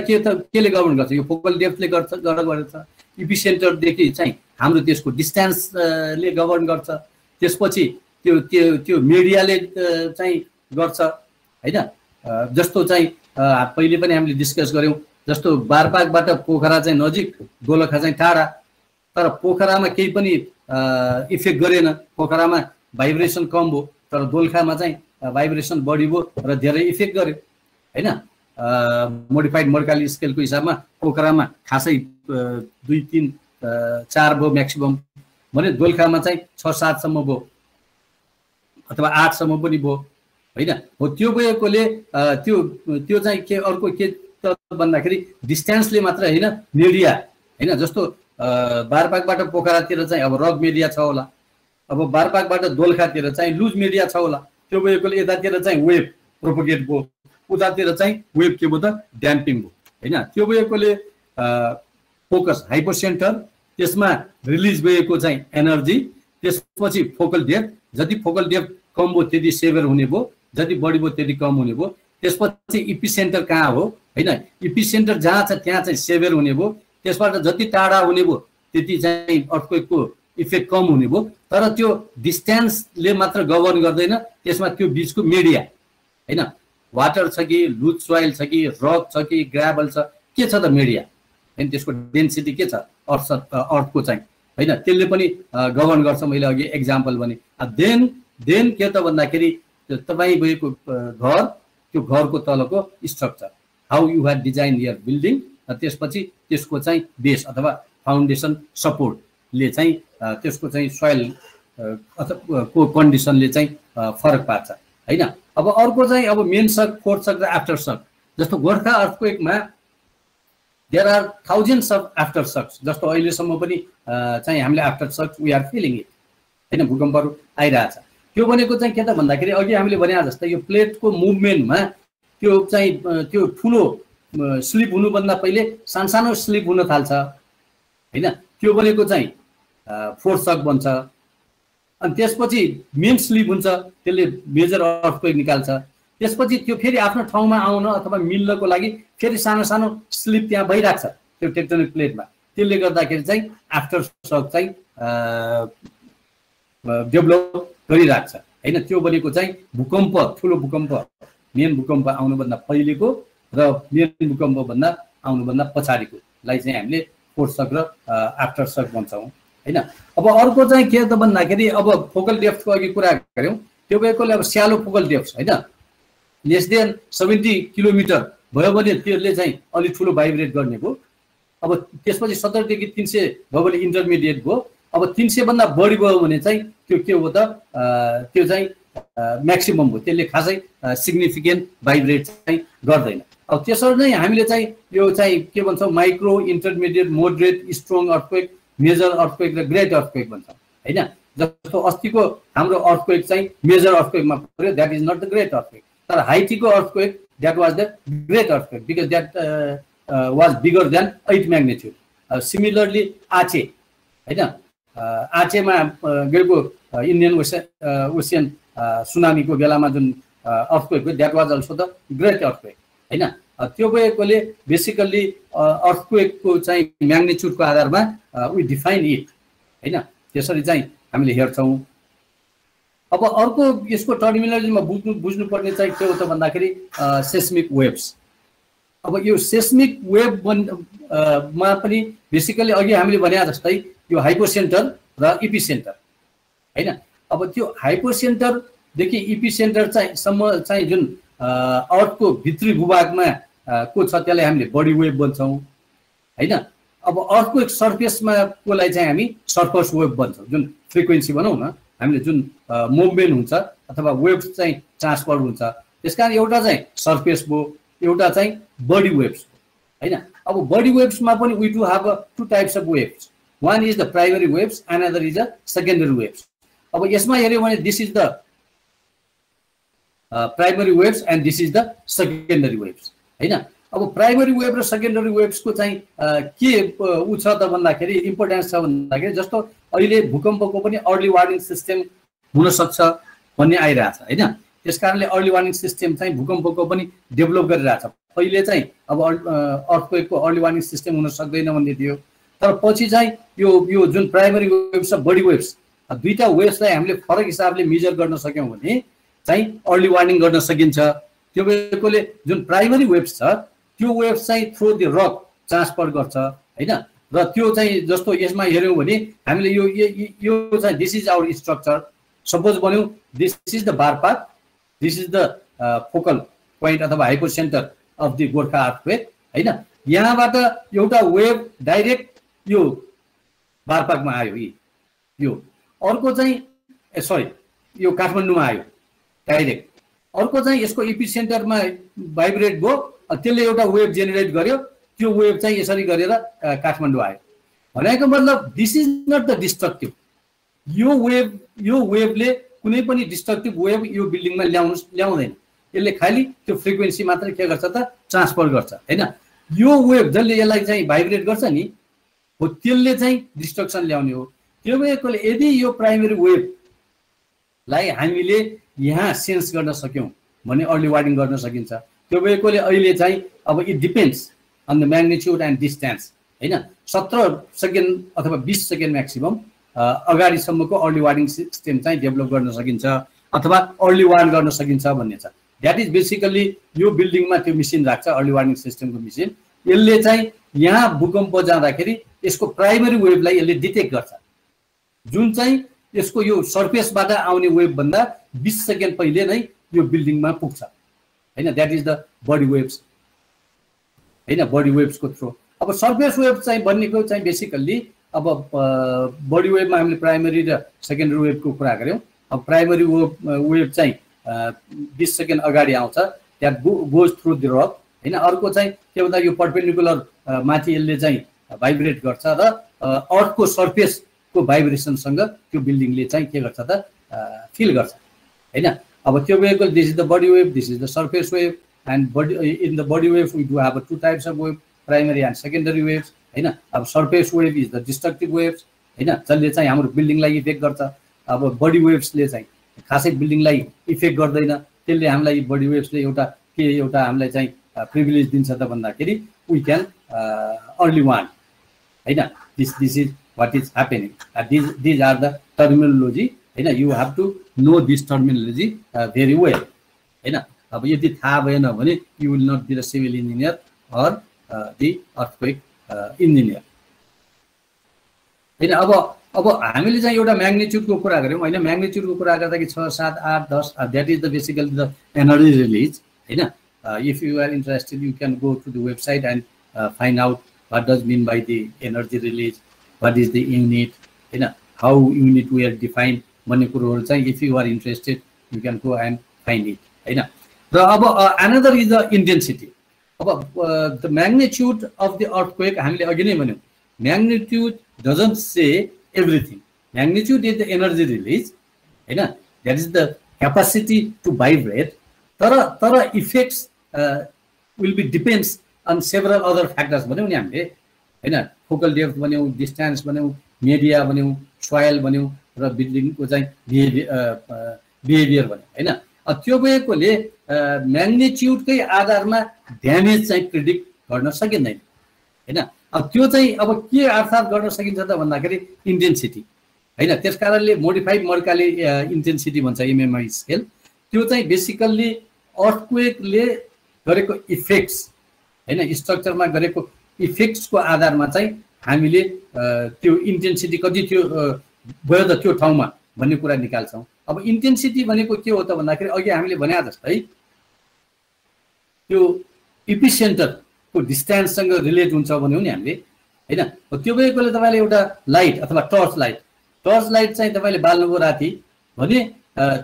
केले गभर्न गर्छ, यो फोकल डेप्थले गर्छ, इपिसेन्टरदेखि चाहिँ हाम्रो त्यसको डिस्टेन्सले गभर्न गर्छ, त्यसपछि त्यो मिडियाले चाहिँ गर्छ होइन। जस्तो चाहिँ पहिले पनि हामीले डिस्कस गऱ्यौँ, जस्तो बारपाकबाट पोखरा चाहिँ नजिक, दोलखा चाहिँ टाढा, तर पोखरामा केही पनि इफेक्ट गरेन, पोखरामा भाइब्रेसन कम भयो, तर दोलखामा चाहिँ भाइब्रेसन बढी भयो र धेरै इफेक्ट गर्यो होइन। मोडिफाइड मर्काली स्केलको हिसाबमा पोखरामा खासै 2, 3, 4 भयो म्याक्सिमम भने दोलखामा चाहिँ 6, 7 सम्म भयो अथवा 8 सम्म पनि भयो होइन हो। त्यो भएकोले त्यो चाहिँ के अर्को के भन्दाखेरि डिस्टेन्सले मात्र होइन, मिडिया होइन। जस्तो बारपाकबाट पोखरातिर चाहिँ अब रग मिडिया छ होला, अब बारपाकबाट दोलखातिर चाहिँ लुज मिडिया छ होला, त्यो भएकोले यतातिर चाहिँ वेभ प्रोपोगेट भयो, उतातिर चाहिँ वेभ के भयो त ड्याम्पिङ भयो होइन। त्यो भएकोले फोकस हाइपोसेन्टर, त्यसमा रिलिज भएको चाहिँ एनर्जी, त्यसपछि फोकल डेप्थ, जति फोकल डेप्थ कम भयो त्यति सेभर हुने भयो, जति बढी भयो त्यति कम हुने भयो। त्यसपछि इपिसेन्टर कहाँ हो होइन, इपिसेन्टर जहाँ छ त्यहाँ चाहिँ सेभर हुने भयो, त्यसबाट जति टाढा हुने भयो त्यति चाहिँ अर्थक्वेकको इफेक्ट कम हुने भयो। तर त्यो डिस्टेन्सले मात्र गभर्न गर्दैन, त्यसमा त्यो बिचको मिडिया होइन, वाटर छ कि लुज सोइल छ कि रक छ कि ग्राभल छ, के छ त मिडिया होइन, त्यसको डेन्सिटी के छ अर्थको चाहिँ होइन, त्यसले पनि गभर्न गर्छ। मैले अघि एक्जाम्पल भने देन के त भन्दाखेरि तपाईँ भएको घर, त्यो घरको तलको structure, how you have design your building त्यसपछि त्यसको चाहिँ बेस अथवा फाउन्डेसन सपोर्टले चाहिँ त्यसको चाहिँ सोइल अथवा को कन्डिसनले चाहिँ फरक पार्छ हैन। अब अर्को चाहिँ अब मेन सक, फोर्थ सक र आफ्टर सक। जस्तो गोर्खा अर्थक्वेकमा there are thousands of aftershocks. जस्तो अहिलेसम्म पनि चाहिँ हामीले aftershocks we are feeling it हैन, भूकम्पहरू आइरहेछ। त्यो भनेको चाहिँ के त भन्दाखेरि अघि हामीले भने जस्तै यो प्लेटको मुभमेन्टमा त्यो चाहिँ त्यो ठुलो स्लिप हुनुभन्दा पहिले सानो स्लिप हुन थाल्छ हैन, त्यो भनेको चाहिँ फोर्थ सक बन्छ। अनि त्यसपछि मेन स्लिप हुन्छ, त्यसले मेजर अर्थक्वेक निकाल्छ। त्यसपछि त्यो फेरि आफ्नो ठाउँमा आउन अथवा मिल्नको लागि फेरि सानो स्लिप त्यहाँ भइराख्छ त्यो टेक्टोनिक प्लेटमा। त्यसले गर्दाखेरि चाहिँ आफ्टर सक चाहिँ डेभलप गरिराख्छ हैन। त्यो भनेको चाहिँ भूकम्प, ठुलो भूकम्प, मेन भूकम्प आउनुभन्दा पहिलेको र मेन भूकम्पभन्दा आउनुभन्दा पछाडिकोलाई चाहिँ हामीले फोर्थ सक र आफ्टर सक भन्छौँ हैन। अब अर्को चाहिँ के त भन्दाखेरि अब फोकल डेप्थको अघि कुरा गऱ्यौँ, त्यो भएकोले अब स्यालो फोकल डेप्थ हैन, लेस देन 70 किलोमिटर भयो भने त्यसले चाहिँ अलिक ठुलो भाइब्रेट गर्ने भयो। अब त्यसपछि 70 देखि 300 भयो भने इन्टरमिडिएट भयो। अब 300 भन्दा बढी भयो भने चाहिँ त्यो के हो त, त्यो चाहिँ म्याक्सिमम हो, त्यसले खासै सिग्निफिकेन्ट भाइब्रेट चाहिँ गर्दैन। अब त्यसरी नै हामीले चाहिँ यो चाहिँ के भन्छौँ, micro, intermediate, moderate, strong earthquake, major earthquake र ग्रेट अर्थक्वेक भन्छौँ हैन। जस्तो अस्तिको हाम्रो अर्थक्वेक चाहिँ मेजर अर्थक्वेकमा पर्यो, that is not the great earthquake. तर हाइटीको earthquake that was the great earthquake because that was bigger than 8 magnitude. Similarly Aceh हैन, आचेमा गएको इन्डियन ओसियन सुनामीको बेलामा जुन अर्थक्वेक हो that was also the great earthquake हैन। त्यो भएकोले बेसिकल्ली अर्थक्वेकको चाहिँ म्याग्निट्युडको आधारमा वी डिफाइन इट हैन, त्यसरी चाहिँ हामीले हेर्छौँ। अब अर्को यसको टर्मिनोलोजीमा बुझ्नुपर्ने चाहिँ के हो त भन्दाखेरि सेस्मिक वेव्स। अब यो सेस्मिक वेभ मा पनि बेसिकली अघि हामीले भने जस्तै यो हाइपोसेन्टर र इपिसेन्टर हैन। अब त्यो हाइपोसेन्टरदेखि इपिसेन्टर चाहिँ सम्म चाहिँ जुन अर्थको भित्री भूभागमा को छ त्यसलाई हामीले बडी वेभ भन्छौँ हैन। अब अर्थको सर्फेसमा कोलाई चाहिँ हामी सर्फस वेभ भन्छौँ, जुन फ्रिक्वेन्सी भनौँ न हामीले जुन मुभमेन्ट हुन्छ अथवा वेभ चाहिँ ट्रान्सफर हुन्छ। त्यसकारण एउटा चाहिँ सर्फेस भयो, एउटा चाहिँ बडी वेभ्स हैन। अब बडी वेभ्समा पनि we do have 2 types of waves, one is the primary waves, another is the secondary waves. अब यसमा हेऱ्यो भने this is the primary waves and this is the secondary waves हैन। अब प्राइमरी वेभ र सेकेन्डरी वेभ्सको चाहिँ के उ छ त भन्दाखेरि इम्पोर्टेन्स छ भन्दाखेरि जस्तो अहिले भूकम्पको पनि अर्ली वार्निङ सिस्टम हुनसक्छ भन्ने आइरहेछ हैन। त्यस कारणले अर्ली वार्निङ सिस्टम चाहिँ भूकम्पको पनि डेभलप गरिरहेछ। पहिले चाहिँ अब अर्थक्वेकको अर्ली वार्निङ सिस्टम हुन सक्दैन भन्ने थियो, तर पछि चाहिँ यो जुन प्राइमरी वेभ्स र बडी वेभ्स दुईटा वेभ्सलाई हामीले फरक हिसाबले मेजर गर्न सक्यौँ भने चाहिँ अर्ली वार्निङ गर्न सकिन्छ। त्यो भएकोले जुन प्राइमरी वेभ्स छ त्यो वेभ्स चाहिँ थ्रु द रक ट्रान्सफर गर्छ हैन। र त्यो चाहिँ जस्तो यसमा हेऱ्यौँ भने हामीले यो चाहिँ this is our structure, suppose भन्यौँ this is the bar path, this is the focal point अथवा hypocentre of the Gorkha earthquake हैन। यहाँबाट एउटा वेभ डाइरेक्ट यो बारपाकमा आयो, यो अर्को चाहिँ सरी यो काठमाडौँमा आयो डाइरेक्ट, अर्को चाहिँ यसको एपिसेन्टरमा भाइब्रेट भयो, त्यसले एउटा वेभ जेनेरेट गर्यो, त्यो वेभ चाहिँ यसरी गरेर काठमाडौँ आयो। भनेको मतलब this is not the destructive. यो वेभले कुनै पनि डिस्ट्रक्टिभ वेभ यो बिल्डिङमा ल्याउँदैन, यसले खालि त्यो फ्रिक्वेन्सी मात्रै के गर्छ त ट्रान्सफर गर्छ हैन। यो वेभ जसले यसलाई चाहिँ भाइब्रेट गर्छ नि हो त्यसले चाहिँ डिस्ट्रक्सन ल्याउने हो। त्यो भएकोले यदि यो प्राइमरी वेभलाई हामीले यहाँ सेन्स गर्न सक्यौँ भने अर्ली वार्निङ गर्न सकिन्छ। त्यो भएकोले अहिले चाहिँ अब it depends on the magnitude and distance हैन। 17 सेकेन्ड अथवा 20 सेकेन्ड म्याक्सिमम अगाडिसम्मको अर्ली वार्निङ सिस्टम चाहिँ डेभलप गर्न सकिन्छ अथवा अर्ली वार्न गर्न सकिन्छ भन्ने छ। द्याट इज बेसिकली यो बिल्डिङमा त्यो मेसिन राख्छ, अर्ली वार्निङ सिस्टमको मेसिन। यसले चाहिँ यहाँ भूकम्प जाँदाखेरि यसको प्राइमरी वेभलाई यसले डिटेक्ट गर्छ, जुन चाहिँ यसको यो सर्फेसबाट आउने वेभ भन्दा 20 सेकेन्ड पहिले नै यो बिल्डिङमा पुग्छ हैन। That is the body waves हैन बडी वेभ्सको थ्रु। अब सर्फेस वेभ चाहिँ बन्नेको चाहिँ बेसिकल्ली अब बडी वेभमा हामीले प्राइमरी र सेकेन्डरी वेभको कुरा गऱ्यौँ। अब प्राइमरी वेभ चाहिँ 20 सेकेन्ड अगाडि आउँछ, that goes through the rock हैन। अर्को चाहिँ के भन्दा यो पर्पेन्डिकुलर माथि यसले चाहिँ भाइब्रेट गर्छ र अर्थको सर्फेसको भाइब्रेसनसँग त्यो बिल्डिङले चाहिँ के गर्छ त फिल गर्छ हैन। अब त्यो वेभको this is the body wave, this is the surface wave and body in the body wave we do have 2 types of wave, primary and secondary waves हैन। अब surface wave is the destructive waves हैन, जसले चाहिँ हाम्रो बिल्डिङलाई effect गर्छ। अब body वेभ्सले चाहिँ खासै बिल्डिङलाई इफेक्ट गर्दैन, त्यसले हामीलाई बडी वेभ्सले एउटा हामीलाई चाहिँ प्रिभिलेज दिन्छ त भन्दाखेरि वी क्यान अर्ली वार्न हैन। This is what is happening, these are the terminology हैन। You have to know this terminology very well हैन। अब यदि थाहा भएन भने you will not be the civil engineer or the earthquake engineer हैन। अब हामीले चाहिँ एउटा म्याग्निट्युडको कुरा गऱ्यौँ होइन। म्याग्निट्युडको कुरा गर्दाखेरि 6, 7, 8, 10 that is the basically the energy release हैन। If you are interested you can go to the website and find out what does mean by the energy release, what is the unit हैन, how unit we are define भन्ने कुरोहरू चाहिँ if you are interested you can go and find it हैन। र अब another is the intensity. अब the magnitude of the earthquake हामीले अघि नै भन्यौँ, magnitude doesn't say everything. Magnitude is the energy release हैन, that is the capacity to vibrate. तर effects will be depends on several other factors भन्यौँ नि हामीले हैन। फोकल डेप्थ भन्यौँ, डिस्टेन्स भन्यौँ, मिडिया भन्यौँ, सोइल भन्यौँ र बिल्डिङको चाहिँ बिहेभियर भन्यौँ हैन। त्यो भएकोले म्याग्निट्युडकै आधारमा ड्यामेज चाहिँ प्रिडिक्ट गर्न सकिँदैन हैन। अब त्यो चाहिँ अब के अर्थात् गर्न सकिन्छ त भन्दाखेरि इन्टेन्सिटी हैन। त्यस कारणले मोडिफाइड मर्काले इन्टेन्सिटी भन्छ एमएमआई स्केल। त्यो चाहिँ बेसिकल्ली अर्थक्वेकले गरेको इफेक्ट्स हैन, स्ट्रक्चरमा गरेको इफेक्ट्सको आधारमा चाहिँ हामीले त्यो इन्टेन्सिटी कति थियो भयो त त्यो ठाउँमा भन्ने कुरा निकाल्छौँ। अब इन्टेन्सिटी भनेको के हो त भन्दाखेरि अघि हामीले भने जस्तै त्यो इपिसेन्टरको डिस्टेन्ससँग रिलेट हुन्छ भन्यौँ नि हामीले हैन। त्यो भएकोले तपाईँले एउटा लाइट अथवा टर्च लाइट चाहिँ तपाईँले बाल्नुभयो राति भने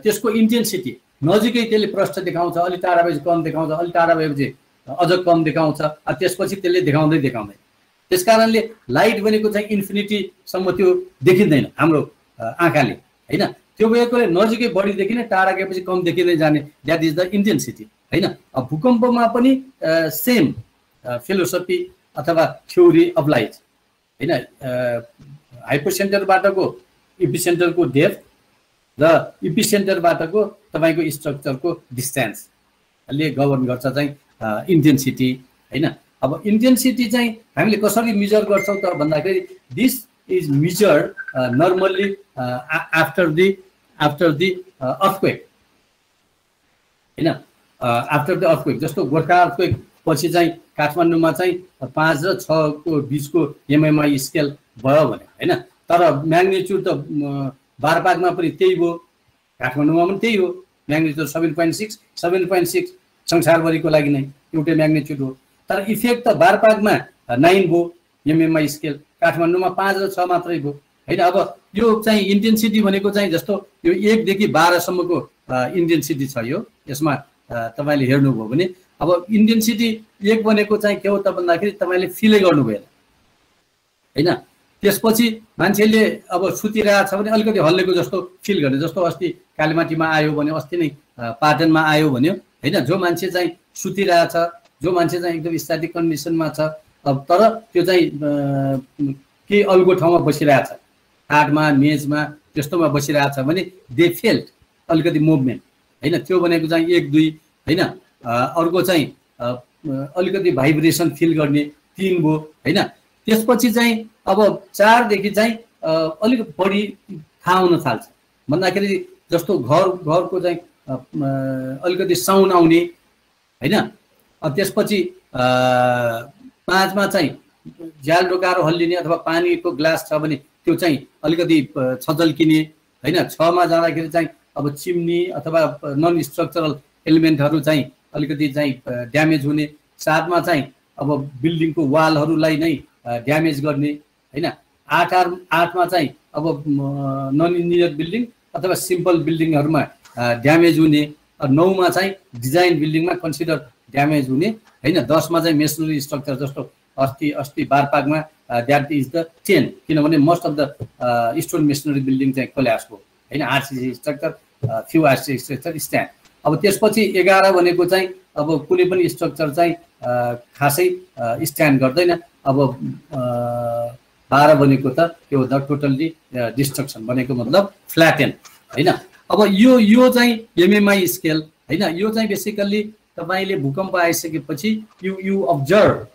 त्यसको इन्टेन्सिटी नजिकै त्यसले प्रष्ट देखाउँछ, अलिक टाढा भएपछि कम देखाउँछ, अलिक टाढा भएपछि अझ कम देखाउँछ, त्यसपछि त्यसले देखाउँदै त्यस कारणले लाइट भनेको चाहिँ इन्फिनिटीसम्म त्यो देखिँदैन हाम्रो आँखाले हैन। त्यो भएकोले नजिकै बढी देखिने, टाढा गएपछि कम देखिँदै जाने, द्याट इज द इन्टेन्सिटी हैन। अब भूकम्पमा पनि सेम फिलोसफी अथवा थ्योरी अप्लाइज हैन। हाइपोसेन्टरबाटको इपिसेन्टरको डेप्थ र इपिसेन्टरबाटको तपाईँको स्ट्रक्चरको डिस्टेन्सले गभर्न गर्छ चाहिँ इन्टेन्सिटी हैन। अब इन्टेन्सिटी चाहिँ हामीले कसरी मेजर गर्छौँ त भन्दाखेरि this is measured normally after the earthquake हैन। आफ्टर द अर्थक्वेक जस्तो गोर्खा अर्थक्वेक पछि चाहिँ काठमाडौँमा चाहिँ 5 र 6 को बिचको एमएमआई स्केल भयो भने हैन। तर म्याग्निट्युड त बारपागमा पनि त्यही भयो, काठमाडौँमा पनि त्यही हो, म्याग्निट्युड 7.6 संसारभरिको लागि नै एउटै म्याग्निट्युड हो। तर इफेक्ट त बारपागमा 9 भयो एमएमआई स्केल, काठमाडौँमा 5 र 6 मात्रै भयो हैन। अब यो चाहिँ इन्टेन्सिटी भनेको चाहिँ जस्तो यो 1 देखि 12 सम्मको इन्टेन्सिटी छ। यो यसमा तपाईँले हेर्नुभयो भने अब इन्टेन्सिटी 1 भनेको चाहिँ के हो त भन्दाखेरि तपाईँले फिलै गर्नु भएन हैन। त्यसपछि मान्छेले अब सुतिरहेछ भने अलिकति हल्लेको जस्तो फिल गर्ने, जस्तो अस्ति कालीमाटीमा आयो भने, अस्ति नै पाटनमा आयो भन्यो हैन। जो मान्छे चाहिँ सुतिरहेछ, जो मान्छे चाहिँ एकदम स्ट्याटिक कन्डिसनमा छ, अब तर त्यो चाहिँ केही अल्गो ठाउँमा बसिरहेछ, काठमा मेजमा त्यस्तोमा बसिरहेछ भने दे फेल्ट अलिकति मुभमेन्ट हैन। त्यो भनेको चाहिँ 1, 2 हैन। अर्को चाहिँ अलिकति भाइब्रेसन फिल गर्ने 3 भयो हैन। त्यसपछि चाहिँ अब 4 देखि चाहिँ अलिक बढी थाहा हुन थाल्छ भन्दाखेरि जस्तो घरको चाहिँ अलिकति साउन्ड आउने हैन। त्यसपछि 5 मा चाहिँ झ्याल ढोकारो हल्लिने अथवा पानीको ग्लास छ भने त्यो चाहिँ अलिकति छजल्किने हैन। 6 मा जाँदाखेरि चाहिँ अब चिम्नी अथवा नन स्ट्रक्चरल एलिमेन्टहरू चाहिँ अलिकति चाहिँ ड्यामेज हुने। 7 मा चाहिँ अब बिल्डिङको वालहरूलाई नै ड्यामेज गर्ने हैन। 8मा चाहिँ अब नन इन्जिनियर बिल्डिङ अथवा सिम्पल बिल्डिङहरुमा ड्यामेज हुने, 9मा चाहिँ डिजाइन बिल्डिङमा कन्सिडर ड्यामेज हुने हैन। 10मा चाहिँ मेसनरी स्ट्रक्चर जस्तो अस्ति बारपाकमा द्याट इज द 10, किनभने most of the stone masonry building चाहिँ कोल्याप्स भयो हैन। RCC structure, few RCC structure stand. अब त्यसपछि 11 भनेको चाहिँ अब कुनै पनि स्ट्रक्चर चाहिँ खासै स्ट्यान्ड गर्दैन। अब 12 भनेको त त्यो द टोटल्ली डिस्ट्रक्सन भनेको मतलब फ्ल्याटेन हैन। अब यो चाहिँ एमएमआई स्केल हैन। यो चाहिँ बेसिकली तपाईले भूकम्प आइसकेपछि you observe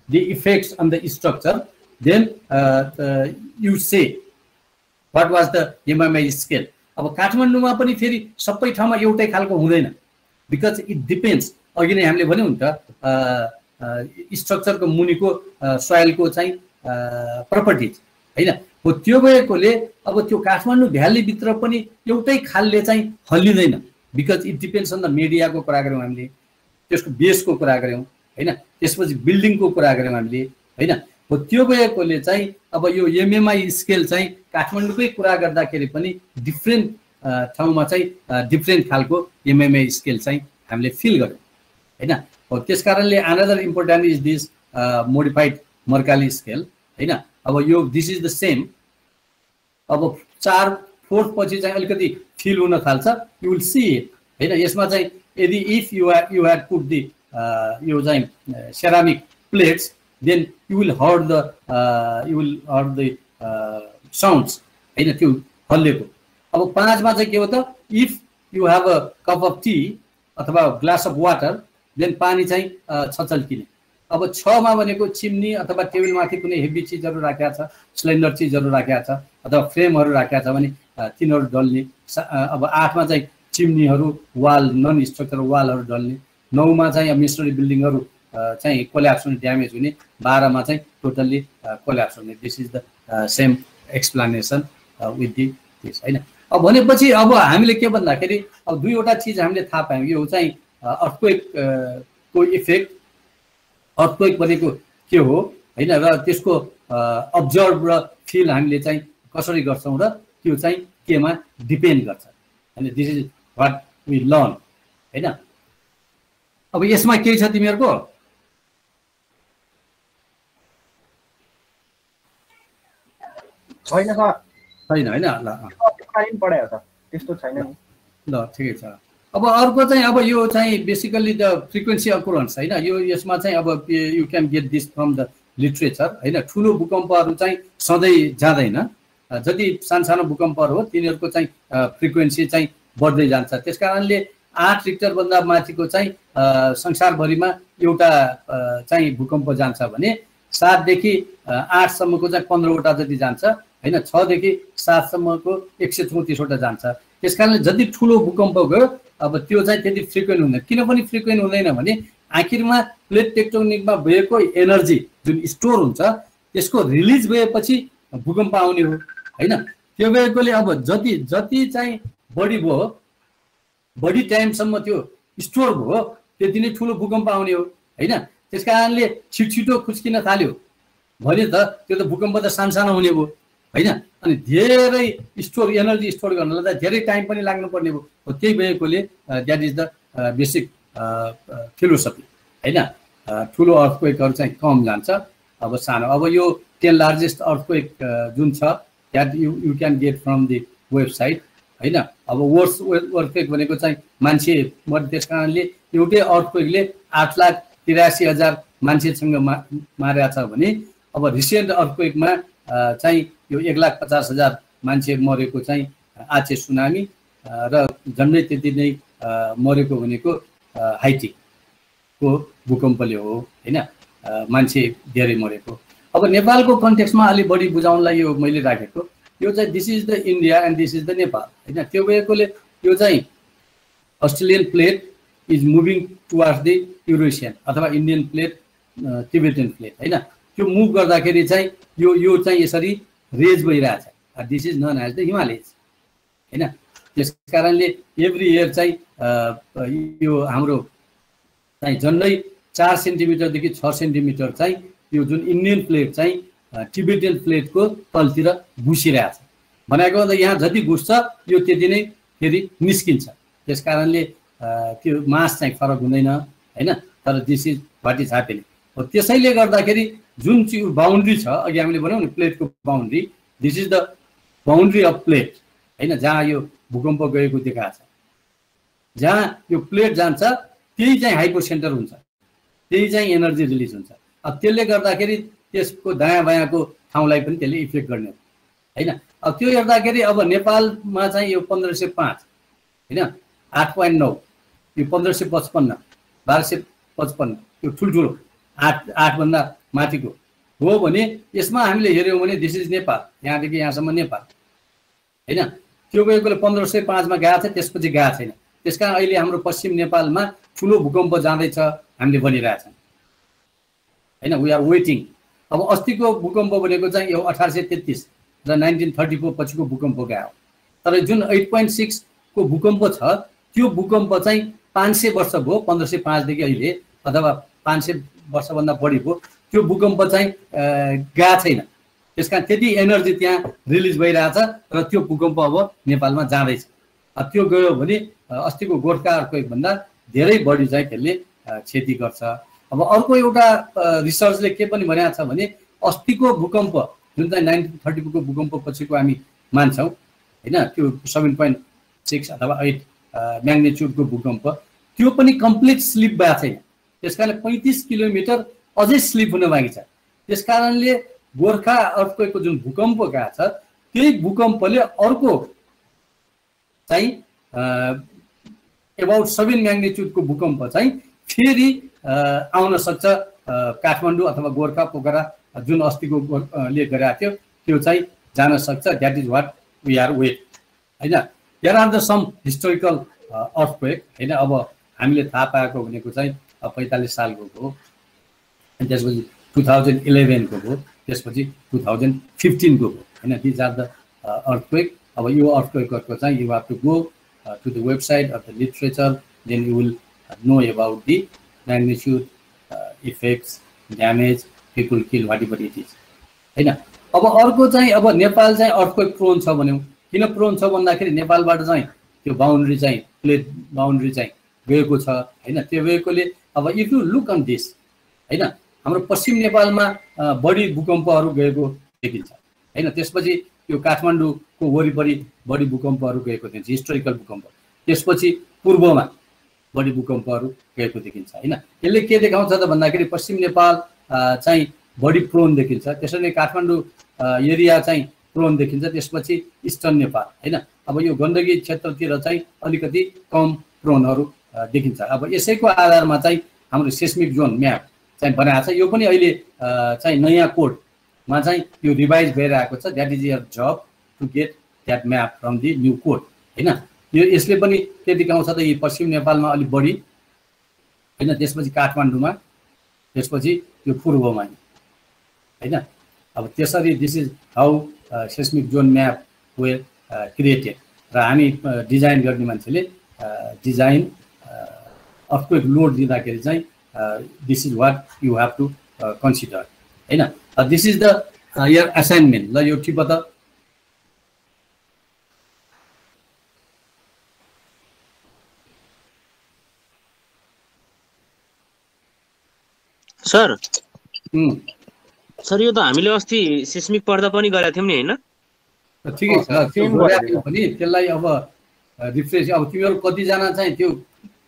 the effects on the structure, then you say what was the MMI scale. अब काठमाडौँमा पनि फेरि सबै ठाउँमा एउटै खालको हुँदैन, बिकज इट डिपेन्ड्स। अघि नै हामीले भन्यौं नि त स्ट्रक्चरको मुनिको सोइलको चाहिँ प्रपर्टिज हैन। हो त्यो भएकोले अब त्यो काठमाडौँ भ्यालीभित्र पनि एउटै खालले चाहिँ हल्लिँदैन, because it depends on the मिडियाको कुरा गऱ्यौँ हामीले, त्यसको बेसको कुरा गऱ्यौँ हैन, त्यसपछि बिल्डिङको कुरा गऱ्यौँ हामीले हैन। हो त्यो भएकोले चाहिँ अब यो एमएमआई स्केल चाहिँ काठमाडौँकै कुरा गर्दाखेरि पनि डिफ्रेन्ट ठाउँमा चाहिँ डिफ्रेन्ट खालको एमएमआई स्केल चाहिँ हामीले फिल गर्यौँ हैन। हो त्यसकारणले another important is this modified Mercalli scale हैन। अब यो दिस इज द सेम। अब 4-4 पछि चाहिँ अलिकति फिल हुन थाल्छ, यु विल सी इट हैन। यसमा चाहिँ यदि if you had put the यो चाहिँ ceramic plates, then you will heard the sounds हैन त्यो हल्लेको। अब 5 मा चाहिँ के हो त, if you have a cup of tea अथवा ग्लास अफ वाटर, देन पानी चाहिँ छचल्किने। अब 6 मा भनेको चिम्नी अथवा टेबलमाथि कुनै हेभी चिजहरु राखेको छ, सिलिन्डर चिजहरु राखेको छ अथवा फ्रेमहरु राखेको छ भने तिनीहरु डल्ने। अब 8 मा चाहिँ चिम्नीहरु, वाल, नन स्ट्रक्चरल वालहरु डल्ने। 9 मा चाहिँ मेसनरी बिल्डिङहरु चाहिँ कोल्याप्स हुने, ड्यामेज हुने। 12 मा चाहिँ टोटल्ली कोल्याप्स हुने। This is the same explanation with this हैन। अब भनेपछि अब हामीले के भन्दाखेरि अब दुईवटा चीज हामीले थाहा पायौं। यो चाहिँ अर्थक्वेक को इफेक्ट, अर्थक्वेक भनेको के हो हैन, र त्यसको अब्जर्भ र फिल हामीले चाहिँ कसरी गर्छौं र त्यो चाहिँ केमा डिपेन्ड गर्छ हैन। This is what we learn हैन। अब यसमा के छ तिमीहरुको? छैन सर, छैन हैन। ल खाली पढायो त, त्यस्तो छैन नि। ल ठिकै छ। अब अर्को चाहिँ अब यो चाहिँ बेसिकली द फ्रिक्वेन्सी अकुरेन्स हैन। यो यसमा चाहिँ अब you can get this from the literature हैन। ठुलो भूकम्पहरु चाहिँ सधैँ जाँदैन, जति सानो भूकम्पहरु हो तिनीहरुको चाहिँ फ्रिक्वेन्सी चाहिँ बढ्दै जान्छ। त्यसकारणले 8 रिक्टर भन्दा माथिको चाहिँ संसारभरिमा एउटा चाहिँ भूकम्प जान्छ भने 7 देखि 8 सम्मको चाहिँ 15 वटा जति जान्छ हैन। 6 देखि 7 सम्मको 134 वटा जान्छ। त्यसकारणले जति ठुलो भूकम्प गयो अब त्यो चाहिँ त्यति फ्रिक्वेन्ट हुँदैन। किन पनि फ्रिक्वेन्ट हुँदैन भने आखिरमा प्लेट टेक्टोनिकमा भएको एनर्जी जुन स्टोर हुन्छ त्यसको रिलिज भएपछि भूकम्प आउने हो हैन। त्यो भएकोले अब जति चाहिँ बढी भयो, बढी टाइमसम्म त्यो स्टोर भयो, त्यति नै ठुलो भूकम्प आउने हो हैन। त्यसकारणले छिटो खुस्किन थाल्यो भने त त्यो त भूकम्प त सानो हुने भयो हैन। अनि धेरै स्टोर एनर्जी स्टोर गर्नलाई त धेरै टाइम पनि लाग्नु पर्ने भयो। त्यही भएकोले that is the basic philosophy हैन। ठुलो अर्थक्वेकहरु चाहिँ कम जान्छ, अब सानो। अब यो 10 लार्जेस्ट अर्थक्वेक जुन छ that you can get from the website हैन। अब वर्स्ट अर्थक्वेक भनेको चाहिँ मान्छे मर्ने, त्यसकारणले एउटै अर्थक्वेकले 8,83,000 मान्छेसँग मारेको छ भने अब रिसेन्ट अर्थक्वेकमा चाहिँ यो 1,50,000 मान्छे मरेको चाहिँ आचे सुनामी र झन्डै त्यति नै मरेको भनेको हाइटीको भूकम्पले हो हैन। मान्छे धेरै मरेको। अब नेपालको कन्टेक्स्टमा अलि बढी बुझाउनलाई यो मैले राखेको, यो चाहिँ this is the India and this is the Nepal हैन। त्यो भएकोले यो चाहिँ Australian plate is moving towards the Eurasian अथवा इन्डियन प्लेट, तिबेटन प्लेट हैन। त्यो मुभ गर्दाखेरि चाहिँ यो चाहिँ यसरी रेज भइरहेछ। This is known as the Himalayas हैन। त्यसकारणले एभ्री इयर चाहिँ यो हाम्रो चाहिँ झन्डै 4 सेन्टिमिटरदेखि 6 सेन्टिमिटर चाहिँ यो जुन इन्डियन प्लेट चाहिँ टिबेटियन प्लेटको तलतिर घुसिरहेछ। भनेको त यहाँ जति घुस्छ यो त्यति नै फेरि निस्किन्छ। त्यस कारणले त्यो मास चाहिँ फरक हुँदैन हैन, तर this is what is happening. हो त्यसैले गर्दाखेरि जुन चाहिँ बाउन्ड्री छ, अघि हामीले भन्यौँ नि प्लेटको boundary, this is the boundary of plate हैन, जहाँ यो भूकम्प गएको देखाएको छ। जहाँ यो प्लेट जान्छ त्यही चाहिँ हाइपोसेन्टर हुन्छ, त्यही चाहिँ एनर्जी रिलिज हुन्छ। अब त्यसले गर्दाखेरि त्यसको दायाँ बायाँको ठाउँलाई पनि त्यसले इफेक्ट गर्ने हैन। अब त्यो हेर्दाखेरि अब नेपालमा चाहिँ यो 1505 हैन, 8.9, यो 1555, 1255, यो ठुल्ठुलो 8 भन्दा माथिको हो भने यसमा हामीले हेऱ्यौँ भने दिस इज नेपाल, यहाँदेखि यहाँसम्म नेपाल हैन। त्यो गएकोले 1505 मा गएको छ, त्यसपछि गएको छैन। त्यसकारण अहिले हाम्रो पश्चिम नेपालमा ठुलो भूकम्प जाँदैछ हामीले भनिरहेछौँ हैन, वी आर वेटिङ। अब अस्तिको भूकम्प भनेको चाहिँ यो 1833 र 1934 पछिको भूकम्प गयो। तर जुन 8.6 को भूकम्प छ त्यो भूकम्प चाहिँ 500 वर्ष भयो, 1505 देखि अहिले, अथवा 500 वर्षभन्दा बढी भयो, त्यो भूकम्प चाहिँ गएको छैन। त्यसकारण त्यति एनर्जी त्यहाँ रिलिज भइरहेछ र त्यो भूकम्प अब नेपालमा जाँदैछ। अब त्यो गयो भने अस्तिको गोर्खा अर्थक्वेकभन्दा धेरै बढी चाहिँ त्यसले क्षति गर्छ। अब अर्को एउटा रिसर्चले के पनि भनेको छ भने अस्तिको भूकम्प जुन चाहिँ 1934 को भूकम्प पछिको हामी मान्छौँ हैन, त्यो 7.6 अथवा 8 म्याग्निट्युडको भूकम्प, त्यो पनि कम्प्लिट स्लिप भएको छैन। त्यसकारणले 35 किलोमिटर अझै स्लिप हुन बाँकी छ। त्यसकारणले गोर्खा अर्थक्वेकको जुन भूकम्प गएको छ त्यही भूकम्पले अर्को चाहिँ एबाउट 7 म्याग्निट्युडको भूकम्प चाहिँ फेरि आउन सक्छ काठमाडौँ अथवा गोर्खा पोखरा जुन अस्तिको ले गरेको थियो त्यो चाहिँ जान सक्छ। That is what we are wait हैन। There are the some historical earthquake हैन। अब हामीले थाहा पाएको भनेको चाहिँ 45 सालको हो, अनि त्यसपछि 2011 को हो, त्यसपछि 2015 को हो हैन। These are the earthquake. अब यो अर्थक्वेकको चाहिँ you have to go to the website of the literature, then you will know about the magnitude, effects, damage, people kill, whatever it is हैन। अब अर्को चाहिँ अब नेपाल चाहिँ अर्थक्वेक प्रोन छ भन्यौँ। किन प्रोन छ भन्दाखेरि नेपालबाट चाहिँ त्यो बाउन्ड्री चाहिँ प्लेट बाउन्ड्री चाहिँ गएको छ हैन। त्यो गएकोले अब if you look on this हैन, हाम्रो पश्चिम नेपालमा बढी भूकम्पहरू गएको देखिन्छ हैन। त्यसपछि यो काठमाडौँको वरिपरि बढी भूकम्पहरू गएको देखिन्छ, हिस्टोरिकल भूकम्प। त्यसपछि पूर्वमा बढी भूकम्पहरू गएको देखिन्छ हैन। यसले के देखाउँछ त भन्दाखेरि पश्चिम नेपाल चाहिँ बढी प्रोन देखिन्छ, त्यसैले काठमाडौँ एरिया चाहिँ प्रोन देखिन्छ, त्यसपछि इस्टर्न नेपाल हैन। अब यो गण्डकी क्षेत्रतिर चाहिँ अलिकति कम प्रोनहरू देखिन्छ। अब यसैको आधारमा चाहिँ हाम्रो सेस्मिक जोन म्याप चाहिँ बनाएको छ। यो पनि अहिले चाहिँ नयाँ कोडमा चाहिँ यो रिभाइज भइरहेको छ। That is your job to get that map from the new code हैन। यो यसले पनि के देखाउँछ त यी पश्चिम नेपालमा अलिक बढी हैन, त्यसपछि काठमाडौँमा, त्यसपछि यो पूर्वमा हैन। अब त्यसरी this is how seismic zone map were created. र हामी डिजाइन गर्ने मान्छेले डिजाइन अर्थक्वेक लोड दिँदाखेरि चाहिँ this is what you have to consider हैन। This is the year assignment. ल यो टिप त सर। सर यो त हामीले अस्ति सिस्मिक पढ्दा पनि गरेका थियौँ नि हैन? ठिकै छ, पनि त्यसलाई अब रिफ्रेस। अब तिमीहरू कतिजना चाहिँ त्यो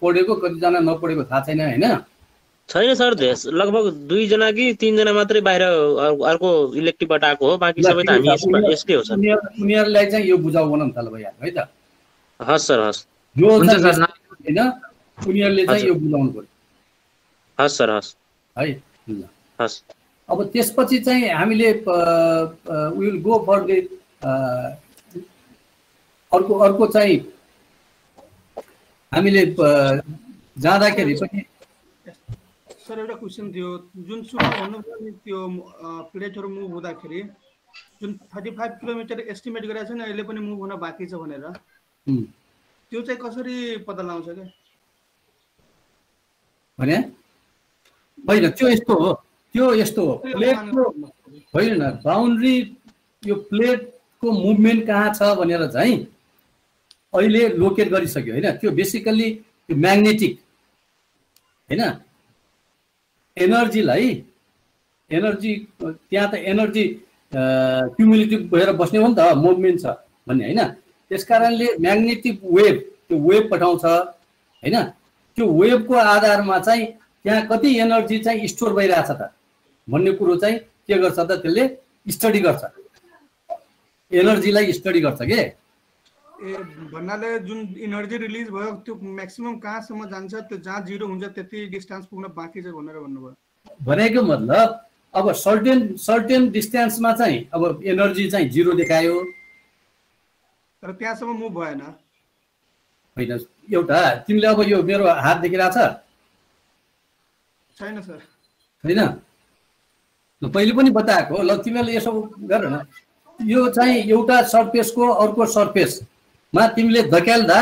पढेको कतिजना नपढेको थाहा छैन हैन? छैन सर, लगभग 2 जना कि 3 जना मात्रै बाहिर अर्को इलेक्टिभबाट आएको हो, बाँकी सबै त हामी यसले हो सर। उनीहरूलाई चाहिँ यो बुझाउ बनाउन थाल भइहाल्यो है त। हस् सर, हस् जो हैन उनीहरूले चाहिँ यो बुझाउनु पर्यो। हस् सर, हस् है हस्। अब त्यसपछि चाहिँ हामीले we will go for the अर्को चाहिँ हामीले जाँदाखेरि पनि सर एउटा क्वेसन थियो। जुन सुरु भन्नुभयो नि त्यो प्लेटहरू मुभ हुँदाखेरि जुन 35 किलोमिटर एस्टिमेट गरेको छ नि अहिले पनि मुभ हुन बाँकी छ भनेर, त्यो चाहिँ कसरी पत्ता लगाउँछ के? भने होइन त्यो यस्तो हो, प्लेटको होइन बााउन्ड्री, यो प्लेटको मुभमेन्ट कहाँ छ भनेर चाहिँ अहिले लोकेट गरिसक्यो होइन। त्यो बेसिकल्ली त्यो म्याग्नेटिक होइन, एनर्जी त्यहाँ त एनर्जी क्युमुलेटिभ भएर बस्ने हो नि त, मुभमेन्ट छ भन्ने होइन। त्यस कारणले म्याग्नेटिक वेभ, त्यो वेभ पठाउँछ होइन। त्यो वेभको आधारमा चाहिँ त्यहाँ कति एनर्जी चाहिँ स्टोर भइरहेछ त भन्ने कुरो चाहिँ के गर्छ त, त्यसले स्टडी गर्छ, एनर्जीलाई स्टडी गर्छ के। भन्नाले जुन एनर्जी रिलिज भयो त्यो म्याक्सिमम कहाँसम्म जान्छ, त्यो जहाँ 0 हुन्छ त्यति डिस्टेन्स पुग्न बाँकी छ भनेर भन्नुभयो। भनेको मतलब अब सर्टेन डिस्टेन्समा चाहिँ अब एनर्जी चाहिँ 0 देखायो, तर त्यहाँसम्म मुभ भएन। होइन एउटा तिमीले अब यो मेरो हात देखिरहेछ छैन सर? होइन, ल पहिले पनि बताएको ल, तिमीले यसो गर न, यो चाहिँ एउटा सर्फेसको अर्को सर्फेसमा तिमीले धकेल्दा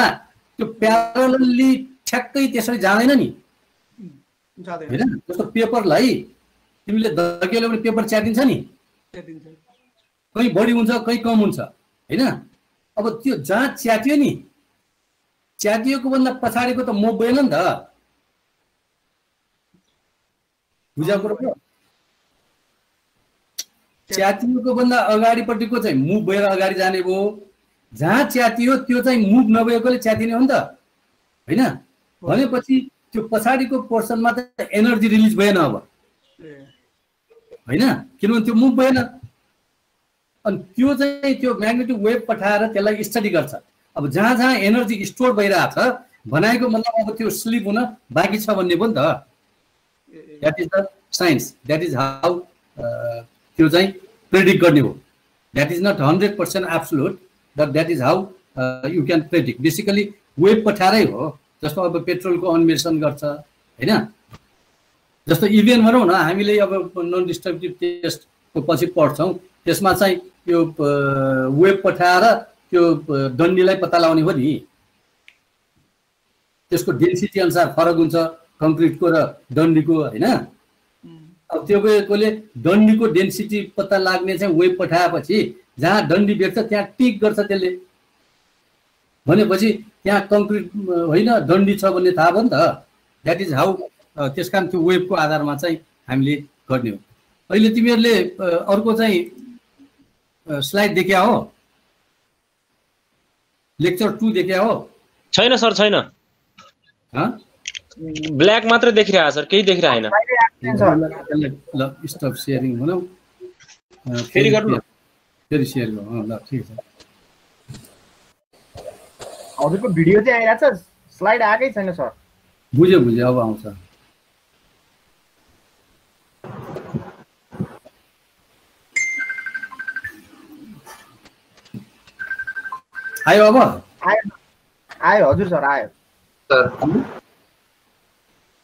त्यो प्यारलली ठ्याक्कै त्यसरी जाँदैन नि होइन। जस्तो पेपरलाई तिमीले धकेल्यो भने पेपर च्यातिन्छ नि, कहीँ बढी हुन्छ कहीँ कम हुन्छ होइन। अब त्यो जहाँ च्यातियो नि, च्यातिएको भन्दा पछाडिको त मुभ भएन नि त, बुझाएको कुरो। च्यातिएको भन्दा अगाडिपट्टिको चाहिँ मुभ भएर अगाडि जाने भयो, जहाँ च्यातियो त्यो चाहिँ मुभ नभएकोले च्यातिने हो नि त होइन। भनेपछि त्यो पछाडिको पोर्सनमा त एनर्जी रिलिज भएन अब होइन, किनभने त्यो मुभ भएन। अनि त्यो चाहिँ त्यो म्याग्नेटिक वेभ पठाएर त्यसलाई स्टडी गर्छ। अब जहाँ जहाँ एनर्जी स्टोर भइरहेछ भनेको मतलब अब त्यो स्लिप हुन बाँकी छ भन्ने भयो नि त। That is the science, that is how त्यो चाहिँ प्रेडिक्ट गर्ने हो। That is not 100% absolute, but that is how you can predict. Basically wave पठाएरै हो। जस्तो अब पेट्रोलको अन्वेषण गर्छ होइन, जस्तो इभेन भनौँ न हामीले अब नन डिस्ट्रक्टिभ टेस्टको पछि पढ्छौँ, त्यसमा चाहिँ यो वेभ पठाएर त्यो डन्डीलाई पत्ता लगाउने हो नि, त्यसको डेन्सिटी अनुसार फरक हुन्छ कङ्क्रिटको र डन्डीको होइन। अब त्यो भएकोले डन्डीको डेन्सिटी पत्ता लाग्ने चाहिँ वेभ पठाएपछि जहाँ डन्डी भेट्छ त्यहाँ टिक गर्छ त्यसले, भनेपछि त्यहाँ कङ्क्रिट होइन डन्डी छ भन्ने थाहा भयो नि त। द्याट इज हाउ, त्यस कारण त्यो वेभको आधारमा चाहिँ हामीले गर्ने हो। अहिले तिमीहरूले अर्को चाहिँ स्लाइड देख्या हो, लेक्चर 2 देख्या हो? छैन सर, छैन, ब्ल्याक मात्र देखिरहेको सर, केही देखिरहेन। ल स्टप सेयरिङ भनौँ, फेरि गर्नु, फेरि सेयर गरौँ। ल ठिक छ। हजुरको भिडियो चाहिँ आइरहेछ, स्लाइड आएकै छैन सर। बुझ्यो अब आउँछ। आयो अब? आयो हजुर सर, आयो सर।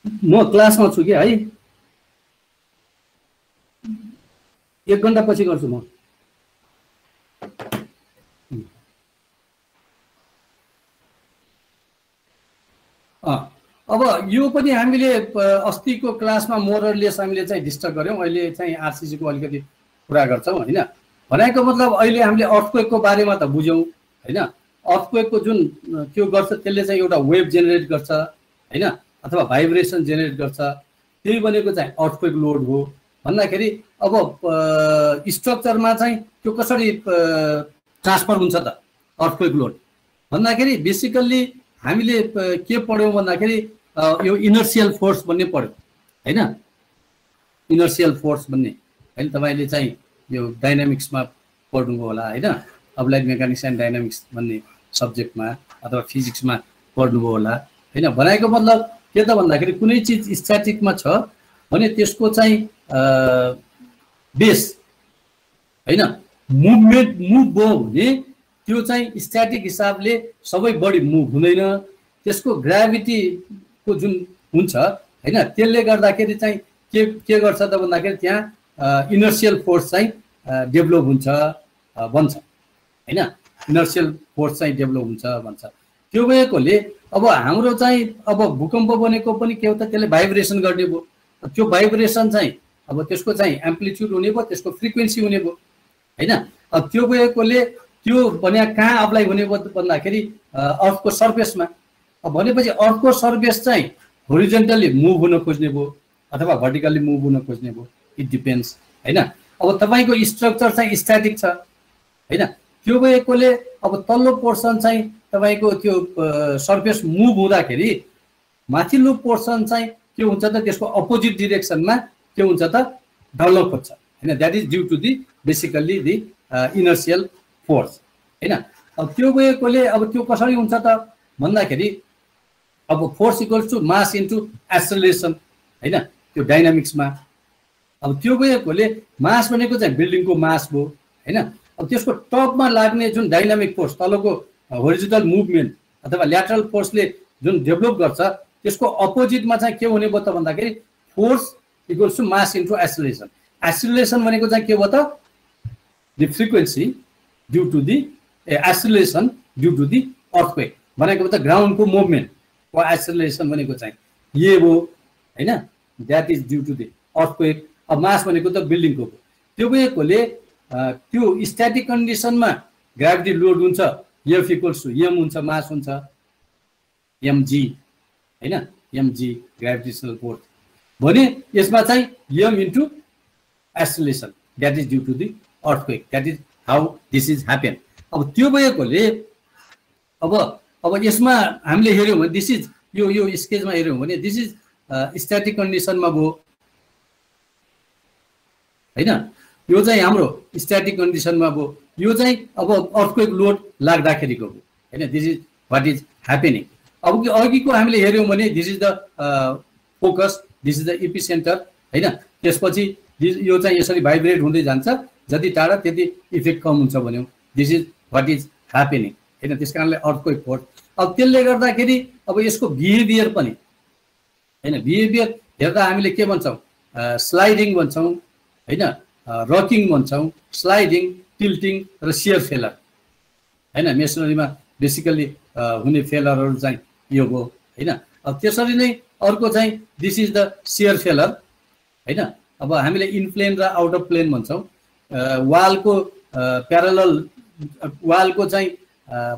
म क्लासमा छु कि है, 1 घन्टा पछि गर्छु म। अब यो पनि हामीले अस्तिको क्लासमा मोरलेस हामीले चाहिँ डिस्कस गऱ्यौँ। अहिले चाहिँ आरसिसीको अलिकति कुरा गर्छौँ होइन। भनेको मतलब अहिले हामीले अर्थक्वेकको बारेमा त बुझ्यौँ होइन। अर्थक्वेकको जुन त्यो गर्छ त्यसले चाहिँ एउटा वेभ जेनेरेट गर्छ होइन, अथवा भाइब्रेसन जेनेरेट गर्छ, त्यही भनेको चाहिँ अर्थक्वेक लोड हो भन्दाखेरि अब स्ट्रक्चरमा चाहिँ त्यो कसरी ट्रान्सफर हुन्छ त अर्थक्वेक लोड भन्दाखेरि बेसिकल्ली हामीले के पढ्यौँ भन्दाखेरि यो इनर्सियल फोर्स भन्ने पढ्यौँ होइन। इनर्सियल फोर्स भन्ने होइन, तपाईँले चाहिँ यो डाइनामिक्समा पढ्नुभयो होला होइन, अप्लाइड मेकानिक्स एन्ड डाइनामिक्स भन्ने सब्जेक्टमा अथवा फिजिक्समा पढ्नुभयो होला होइन। भनेको मतलब के त भन्दाखेरि कुनै चिज स्ट्याटिकमा छ भने त्यसको चाहिँ बेस होइन मुभमेन्ट मुभ भयो भने त्यो चाहिँ स्ट्याटिक हिसाबले सबै बडी मुभ हुँदैन, त्यसको ग्राभिटीको जुन हुन्छ होइन त्यसले गर्दाखेरि चाहिँ के गर्छ त भन्दाखेरि त्यहाँ इनर्सियल फोर्स चाहिँ डेभलप हुन्छ भन्छ होइन। इनर्सियल फोर्स चाहिँ डेभलप हुन्छ भन्छ। त्यो भएकोले अब हाम्रो चाहिँ अब भूकम्प बनेको पनि के हो त त्यसले भाइब्रेसन गर्ने भयो त्यो भाइब्रेसन चाहिँ अब त्यसको चाहिँ एम्प्लिट्युड हुने भयो, त्यसको फ्रिक्वेन्सी हुने भयो हैन। अब त्यो गएकोले त्यो भने कहाँ अप्लाई हुने भयो भन्दाखेरि अर्थको सर्फेसमा। अब भनेपछि अर्थको सर्फेस चाहिँ होरिजेन्टली मुभ हुन खोज्ने भयो अथवा भर्टिकल्ली मुभ हुन खोज्ने भयो, इट डिपेन्ड्स हैन। अब तपाईको स्ट्रक्चर चाहिँ स्ट्याटिक छ हैन, त्यो गएकोले अब तल्लो पोर्सन चाहिँ तपाईको त्यो सर्फेस मुभ हुँदाखेरि माथिल्लो पोर्सन चाहिँ के हुन्छ त त्यसको अपोजिट डिरेक्सनमा के हुन्छ त ढल्न खोज्छ हैन। That is due to the basically the inertial force हैन। अब त्यो गएकोले अब त्यो कसरी हुन्छ त भन्दाखेरि अब force equals to mass into acceleration हैन, त्यो डाइनामिक्समा। अब त्यो गएकोले मास भनेको चाहिँ बिल्डिङको मास भयो हैन। अब त्यसको टपमा लाग्ने जुन डाइनामिक फोर्स तलको होरिजोन्टल मुभमेन्ट अथवा ल्याटरल फोर्सले जुन डेभलप गर्छ त्यसको अपोजिटमा चाहिँ के हुने भयो त भन्दाखेरि force equals to mass into acceleration. Acceleration भनेको चाहिँ के भयो त the frequency due to the acceleration due to the earthquake भनेको त ग्राउन्डको मुभमेन्ट को एक्सेलरेसन भनेको चाहिँ ये हो हैन, that is due to the earthquake. अब मास भनेको त बिल्डिङको हो, त्यो भएकोले त्यो स्ट्याटिक कन्डिसनमा ग्राभिटी लोड हुन्छ एफ इक्वल्स टु एम हुन्छ, मास हुन्छ एमजी हैन, एमजी ग्राभिटेसनल फोर्स भने यसमा चाहिँ M into acceleration that is due to the earthquake, that is how this is happen. अब त्यो भएकोले अब यसमा हामीले हेर्यौँ भने दिस इज यो स्केजमा हेर्यौँ भने दिस इज स्ट्याटिक कन्डिसनमा भयो हैन, यो चाहिँ हाम्रो स्ट्याटिक कन्डिसनमा भयो। यो चाहिँ अब अर्थक्वेक लोड लाग्दाखेरिको भयो हैन, this is what is happening. अब अघिको हामीले हेर्यौँ भने this is the focus, this is the epicentre हैन। त्यसपछि यो चाहिँ यसरी भाइब्रेट हुँदै जान्छ, जति टाढा त्यति इफेक्ट कम हुन्छ भन्यौँ, this is what is happening हैन। त्यस कारणले अर्थक्वेक फोर्स। अब त्यसले गर्दाखेरि अब यसको बिहेभियर पनि हैन, बिहेभियर हेर्दा हामीले के भन्छौँ स्लाइडिङ भन्छौँ हैन, रकिङ भन्छौँ, स्लाइडिङ, टिल्टिङ र सियर फेलर हैन। मेसनरीमा बेसिकली हुने फेलरहरू चाहिँ यो हो हैन। अब त्यसरी नै अर्को चाहिँ this is the shear failure हैन। अब हामीले इन प्लेन र आउट अफ प्लेन भन्छौँ। वालको प्यारलल वालको चाहिँ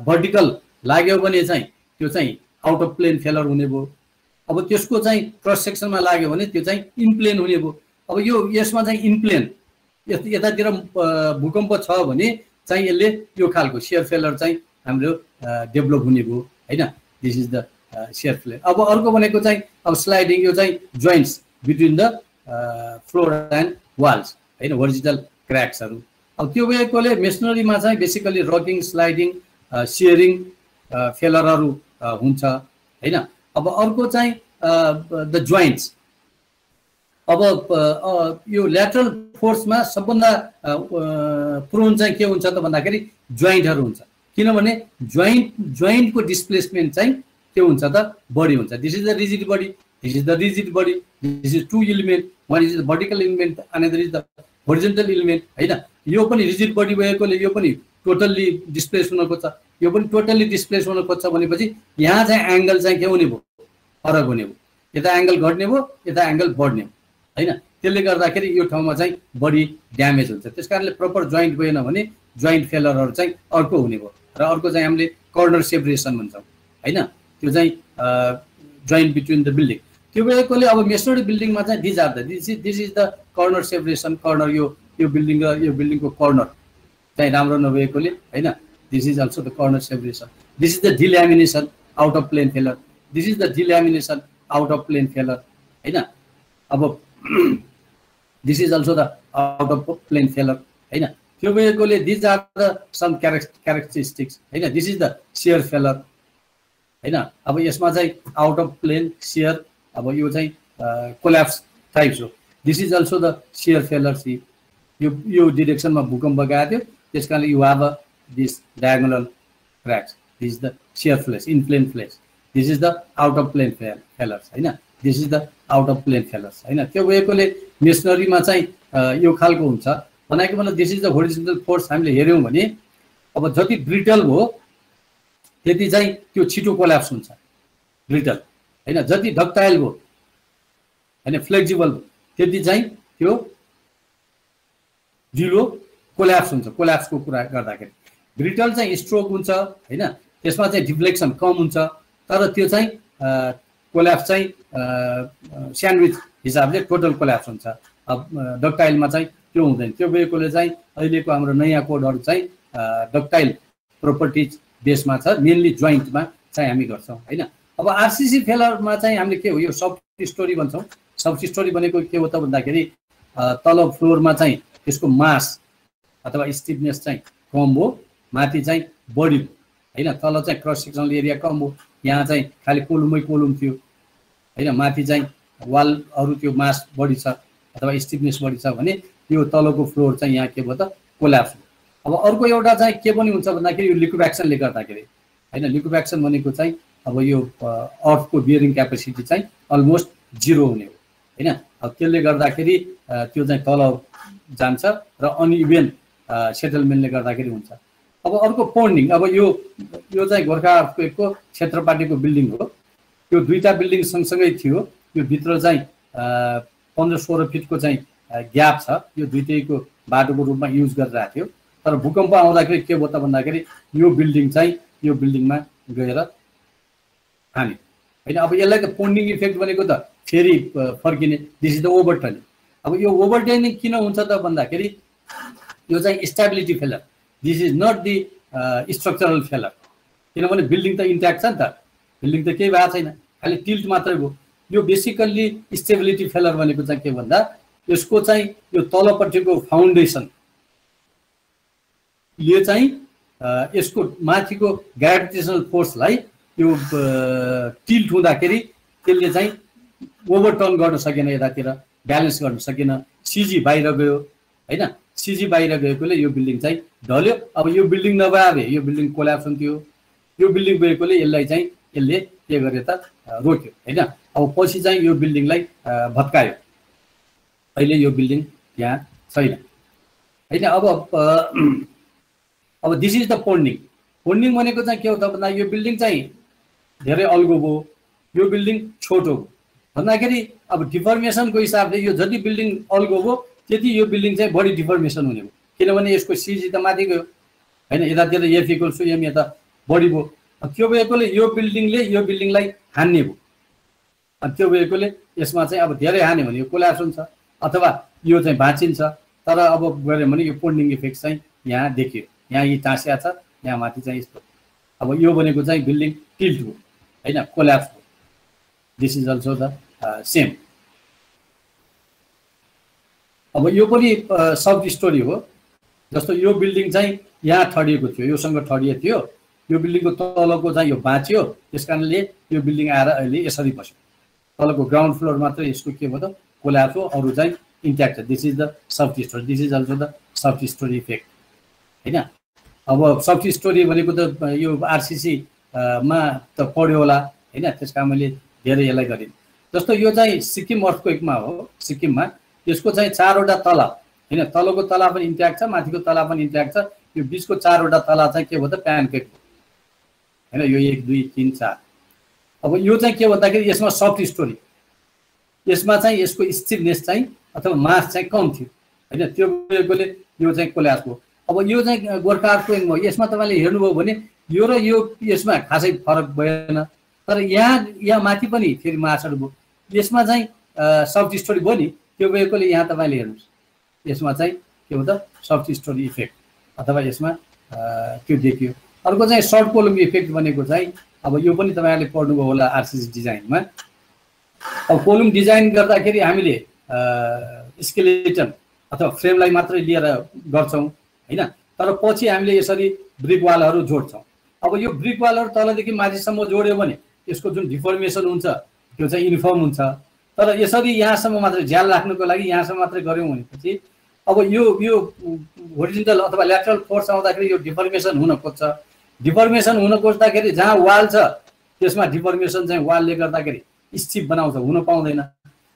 भर्टिकल लाग्यो भने चाहिँ त्यो चाहिँ आउट अफ प्लेन फेलर हुने भयो। अब त्यसको चाहिँ क्रस सेक्सनमा लाग्यो भने त्यो चाहिँ इन प्लेन हुने भयो। अब यो यसमा चाहिँ इन प्लेन यतातिर भूकम्प छ भने चाहिँ यसले यो खालको सियर फेलर चाहिँ हाम्रो डेभलप हुने भयो हैन, this is the shear failure. अब अर्को भनेको चाहिँ अब स्लाइडिङ, यो चाहिँ joints between the floor and walls हैन, होरिजोन्टल क्र्याक्सहरू। अब त्यो भएकोले मेसनरीमा चाहिँ बेसिकली रकिङ, स्लाइडिङ, सियरिङ फेलरहरू हुन्छ हैन। अब अर्को चाहिँ द जोइन्ट्स। अब यो ल्याटरल फोर्समा सबभन्दा प्रोन चाहिँ के हुन्छ त भन्दाखेरि जोइन्टहरू हुन्छ, किनभने जोइन्टको डिस्प्लेसमेन्ट चाहिँ के हुन्छ त बडी हुन्छ। This is the rigid body, this is the rigid body, this is two element, one is the vertical element, another is the horizontal element हैन। यो पनि रिजिड बडी भएकोले यो पनि टोटल्ली डिस्प्लेस हुन खोज्छ, यो पनि टोटल्ली डिस्प्लेस हुन खोज्छ भनेपछि यहाँ चाहिँ एङ्गल चाहिँ के हुने भयो, फरक हुने भयो। यता एङ्गल घट्ने भयो, यता एङ्गल बढ्ने भयो हैन। त्यसले गर्दाखेरि यो ठाउँमा चाहिँ बडी ड्यामेज हुन्छ। त्यस कारणले प्रपर जोइन्ट भएन भने जोइन्ट फेलरहरू चाहिँ अर्को हुने भयो। र अर्को चाहिँ हामीले कर्नर सेपरेसन भन्छौँ हैन, त्यो चाहिँ जोइन्ट बिट्विन द बिल्डिङ। त्यो भएकोले अब मेसनरी बिल्डिङमा चाहिँ this are the this is the corner separation. Corner यो बिल्डिङ र यो बिल्डिङको कर्नर चाहिँ राम्रो नभएकोले हैन, this is also the corner separation. This is the delamination out of plane failure, this is the delamination out of plane failure हैन। अब this is also the out of plane failure हैन। त्यो भएकोले this are the some characteristics हैन। This is the shear failure हैन। अब यसमा चाहिँ आउट अफ प्लेन सियर, अब यो चाहिँ कोल्याप्स टाइप्स हो। This is also the shear failure. See यो डिरेक्सनमा भूकम्प गएको थियो, त्यस कारणले you have this diagonal cracks, this is the shear flex, in plane flex, this is the out of plane failures हैन, this is the out of plane failures हैन। त्यो भएकोले मेसनरीमा चाहिँ यो खालको हुन्छ भनेको मतलब दिस इज द होरिजोन्टल फोर्स। हामीले हेर्यौँ भने अब जति ब्रिटल हो त्यति चाहिँ त्यो छिटो कोल्याप्स हुन्छ ब्रिटल हैन, जति डक्टाइल हो हैन फ्लेक्सिबल त्यति चाहिँ त्यो ढिलो कोल्याप्स हुन्छ कोल्याप्सको कुरा गर्दाखेरि ब्रिटल चाहिँ स्ट्रोक हुन्छ हैन त्यसमा चाहिँ डिफ्लेक्सन कम हुन्छ तर त्यो चाहिँ कोल्याप्स चाहिँ स्यान्डविच हिसाबले टोटल कोल्याप्स हुन्छ अब डक्टाइलमा चाहिँ त्यो हुँदैन त्यो भएकोले चाहिँ अहिलेको हाम्रो नयाँ कोडहरु चाहिँ डक्टाइल प्रोपर्टिज बेसमा छ मेनली जोइन्टमा चाहिँ हामी गर्छौं हैन अब आरसीसी फेलरमा चाहिँ हामीले के हो यो सफ्ट स्टोरी भन्छौं सफ्ट स्टोरी भनेको के हो त भन्दाखेरि तल फ्लोरमा चाहिँ त्यसको मास अथवा स्टिफनेस चाहिँ कम हो माथि चाहिँ बढी हैन तल चाहिँ क्रस सेक्सनल एरिया कम हो यहाँ चाहिँ खाली कोलुमै कोलुम थियो हैन माथि चाहिँ वाल अरु त्यो मास बढी छ अथवा स्टिफनेस बढी छ भने यो तलको फ्लोर चाहिँ यहाँ के भयो त कोल्याप्स अब अर्को एउटा चाहिँ के पनि हुन्छ भन्दाखेरि यो लिक्विफेक्सनले गर्दाखेरि हैन लिक्विफेक्सन भनेको चाहिँ अब यो अर्थको बियरिङ क्यापेसिटी चाहिँ अलमोस्ट 0 हुने हो हैन अब त्यसले गर्दाखेरि त्यो चाहिँ तल जान्छ र अनइभन सेटलमेन्टले गर्दाखेरि हुन्छ अब अर्को पोन्डिङ अब यो चाहिँ गोर्खा अर्थक्वेकको क्षेत्रपाटीको बिल्डिङ हो त्यो दुईटा बिल्डिङ सँगसँगै थियो यो भित्र चाहिँ 15-16 फिटको चाहिँ ग्याप छ यो दुईटैको बाटोको रूपमा युज गरिरहेको थियो तर भूकम्प आउँदाखेरि के भयो त भन्दाखेरि यो बिल्डिङ चाहिँ यो बिल्डिङमा गएर हाने हैन अब यसलाई त पोन्डिङ इफेक्ट भनेको त फेरि फर्किने दिस इज द ओभरटर्निङ अब यो ओभरटर्निङ किन हुन्छ त भन्दाखेरि यो चाहिँ stability failure this is not the structural failure किनभने बिल्डिङ त इन्ट्याक्ट छ नि त बिल्डिङ त केही भएको छैन खालि टिल्ट मात्रै हो यो बेसिकल्ली स्टेबिलिटी फेलर भनेको चाहिँ के भन्दा यसको चाहिँ यो तलपट्टिको फाउन्डेसन ले चाहिँ यसको माथिको ग्राभिटेसनल फोर्सलाई यो टिल्ट हुँदाखेरि त्यसले चाहिँ ओभरटर्न गर्न सकेन यतातिर ब्यालेन्स गर्न सकेन सीजी बाहिर गयो हैन सीजी बाहिर गएकोले यो बिल्डिङ चाहिँ ढल्यो अब यो बिल्डिङ नभए यो बिल्डिङ कोल्याप्स हुन्थ्यो यो बिल्डिङ गएकोले यसलाई चाहिँ यसले के गरे त रोक्यो हैन अब पछि चाहिँ यो बिल्डिङलाई भत्कायो अहिले यो बिल्डिङ यहाँ छैन हैन अब दिस इज द पोन्डिङ पोन्डिङ भनेको चाहिँ के हो त भन्दा यो बिल्डिङ चाहिँ धेरै अल्गो भयो यो बिल्डिङ छोटो हो भन्दाखेरि अब डिफर्मेसनको हिसाबले यो जति बिल्डिङ अल्गो भयो त्यति यो बिल्डिङ चाहिँ बढी डिफर्मेसन हुने हो किनभने यसको सीजी त माथि गयो हैन यतातिर एफ इक्वल्स टु एम यता बढी भयो त्यो भएकोले यो बिल्डिङले यो बिल्डिङलाई हान्ने भयो अनि त्यो भएकोले यसमा चाहिँ अब धेरै हान्यो भने यो कोल्याप्स हुन्छ अथवा यो चाहिँ भाँचिन्छ तर अब गऱ्यो भने यो पोन्डिङ इफेक्ट चाहिँ यहाँ देखियो यहाँ यी टाँसिया छ यहाँ माथि चाहिँ यस्तो अब यो भनेको चाहिँ बिल्डिङ टिल्ट हो हैन कोल्याप्स हो this is also the same अब यो पनि सब स्टोरी हो जस्तो यो बिल्डिङ चाहिँ यहाँ ठडिएको थियो योसँग ठडिएको थियो यो बिल्डिङको तलको चाहिँ यो बाँच्यो त्यसकारणले यो बिल्डिङ आएर अहिले यसरी बस्यो तलको ग्राउन्ड फ्लोर मात्र यसको के भयो त कोल्याप्स हो अरु चाहिँ इन्ट्याक्ट छ this is the soft story this is also the soft story effect हैन अब सफ्ट स्टोरी भनेको त यो आरसीसी मा त पढ्यो होला हैन त्यसका मैले धेरै यसलाई गरेँ जस्तो यो चाहिँ सिक्किम अर्थक्वेकमा हो सिक्किममा यसको चाहिँ 4वटा तला हैन तलको तला पनि इन्ट्याक्ट छ माथिको तला पनि इन्ट्याक्ट छ यो बीचको 4वटा तला चाहिँ के भयो त प्यानकेक हैन यो 1 2 3 4 अब यो चाहिँ के भन्दाखेरि यसमा सफ्ट स्टोरी यसमा चाहिँ यसको स्टिफनेस चाहिँ अथवा मास चाहिँ कम थियो हैन त्यो भएकोले यो चाहिँ कोल्याप्स हो अब यो चाहिँ गोर्खा अर्थक्वेक हो यसमा तपाईले हेर्नुभयो भने यो र यो यसमा खासै फरक भएन तर यहाँ माथि पनि फेरि मासहरु भयो यसमा चाहिँ सफ्ट स्टोरी भयो नि त्यो भएकोले यहाँ तपाईले हेर्नुस् यसमा चाहिँ के हो त सफ्ट स्टोरी इफेक्ट अथवा यसमा त्यो देखियो अर्को चाहिँ सर्ट कोलम इफेक्ट भनेको चाहिँ अब यो पनि तपाईहरुले पढ्नुभयो होला आरसीसी डिजाइनमा अब कोलम डिजाइन गर्दाखेरि हामीले स्केलेटन अथवा फ्रेमलाई मात्रै लिएर गर्छौं हैन तर पछि हामीले यसरी ब्रिक वालहरु जोड्छौं अब यो ब्रिक वालहरु तलदेखि माथिसम्म जोड्यो भने यसको जुन डिफर्मेसन हुन्छ त्यो चाहिँ युनिफर्म हुन्छ तर यसरी यहाँसम्म मात्र झ्याल राख्नको लागि यहाँसम्म मात्र गर्यौं भनेपछि अब यो होरिजन्टल अथवा ल्याटरल फोर्स आउँदाखेरि यो डिफर्मेसन हुन खोज्छ डिफर्मेसन हुन खोज्दाखेरि जहाँ वाल छ त्यसमा डिफर्मेसन चाहिँ वालले गर्दाखेरि स्टिफ बनाउँछ हुन पाउँदैन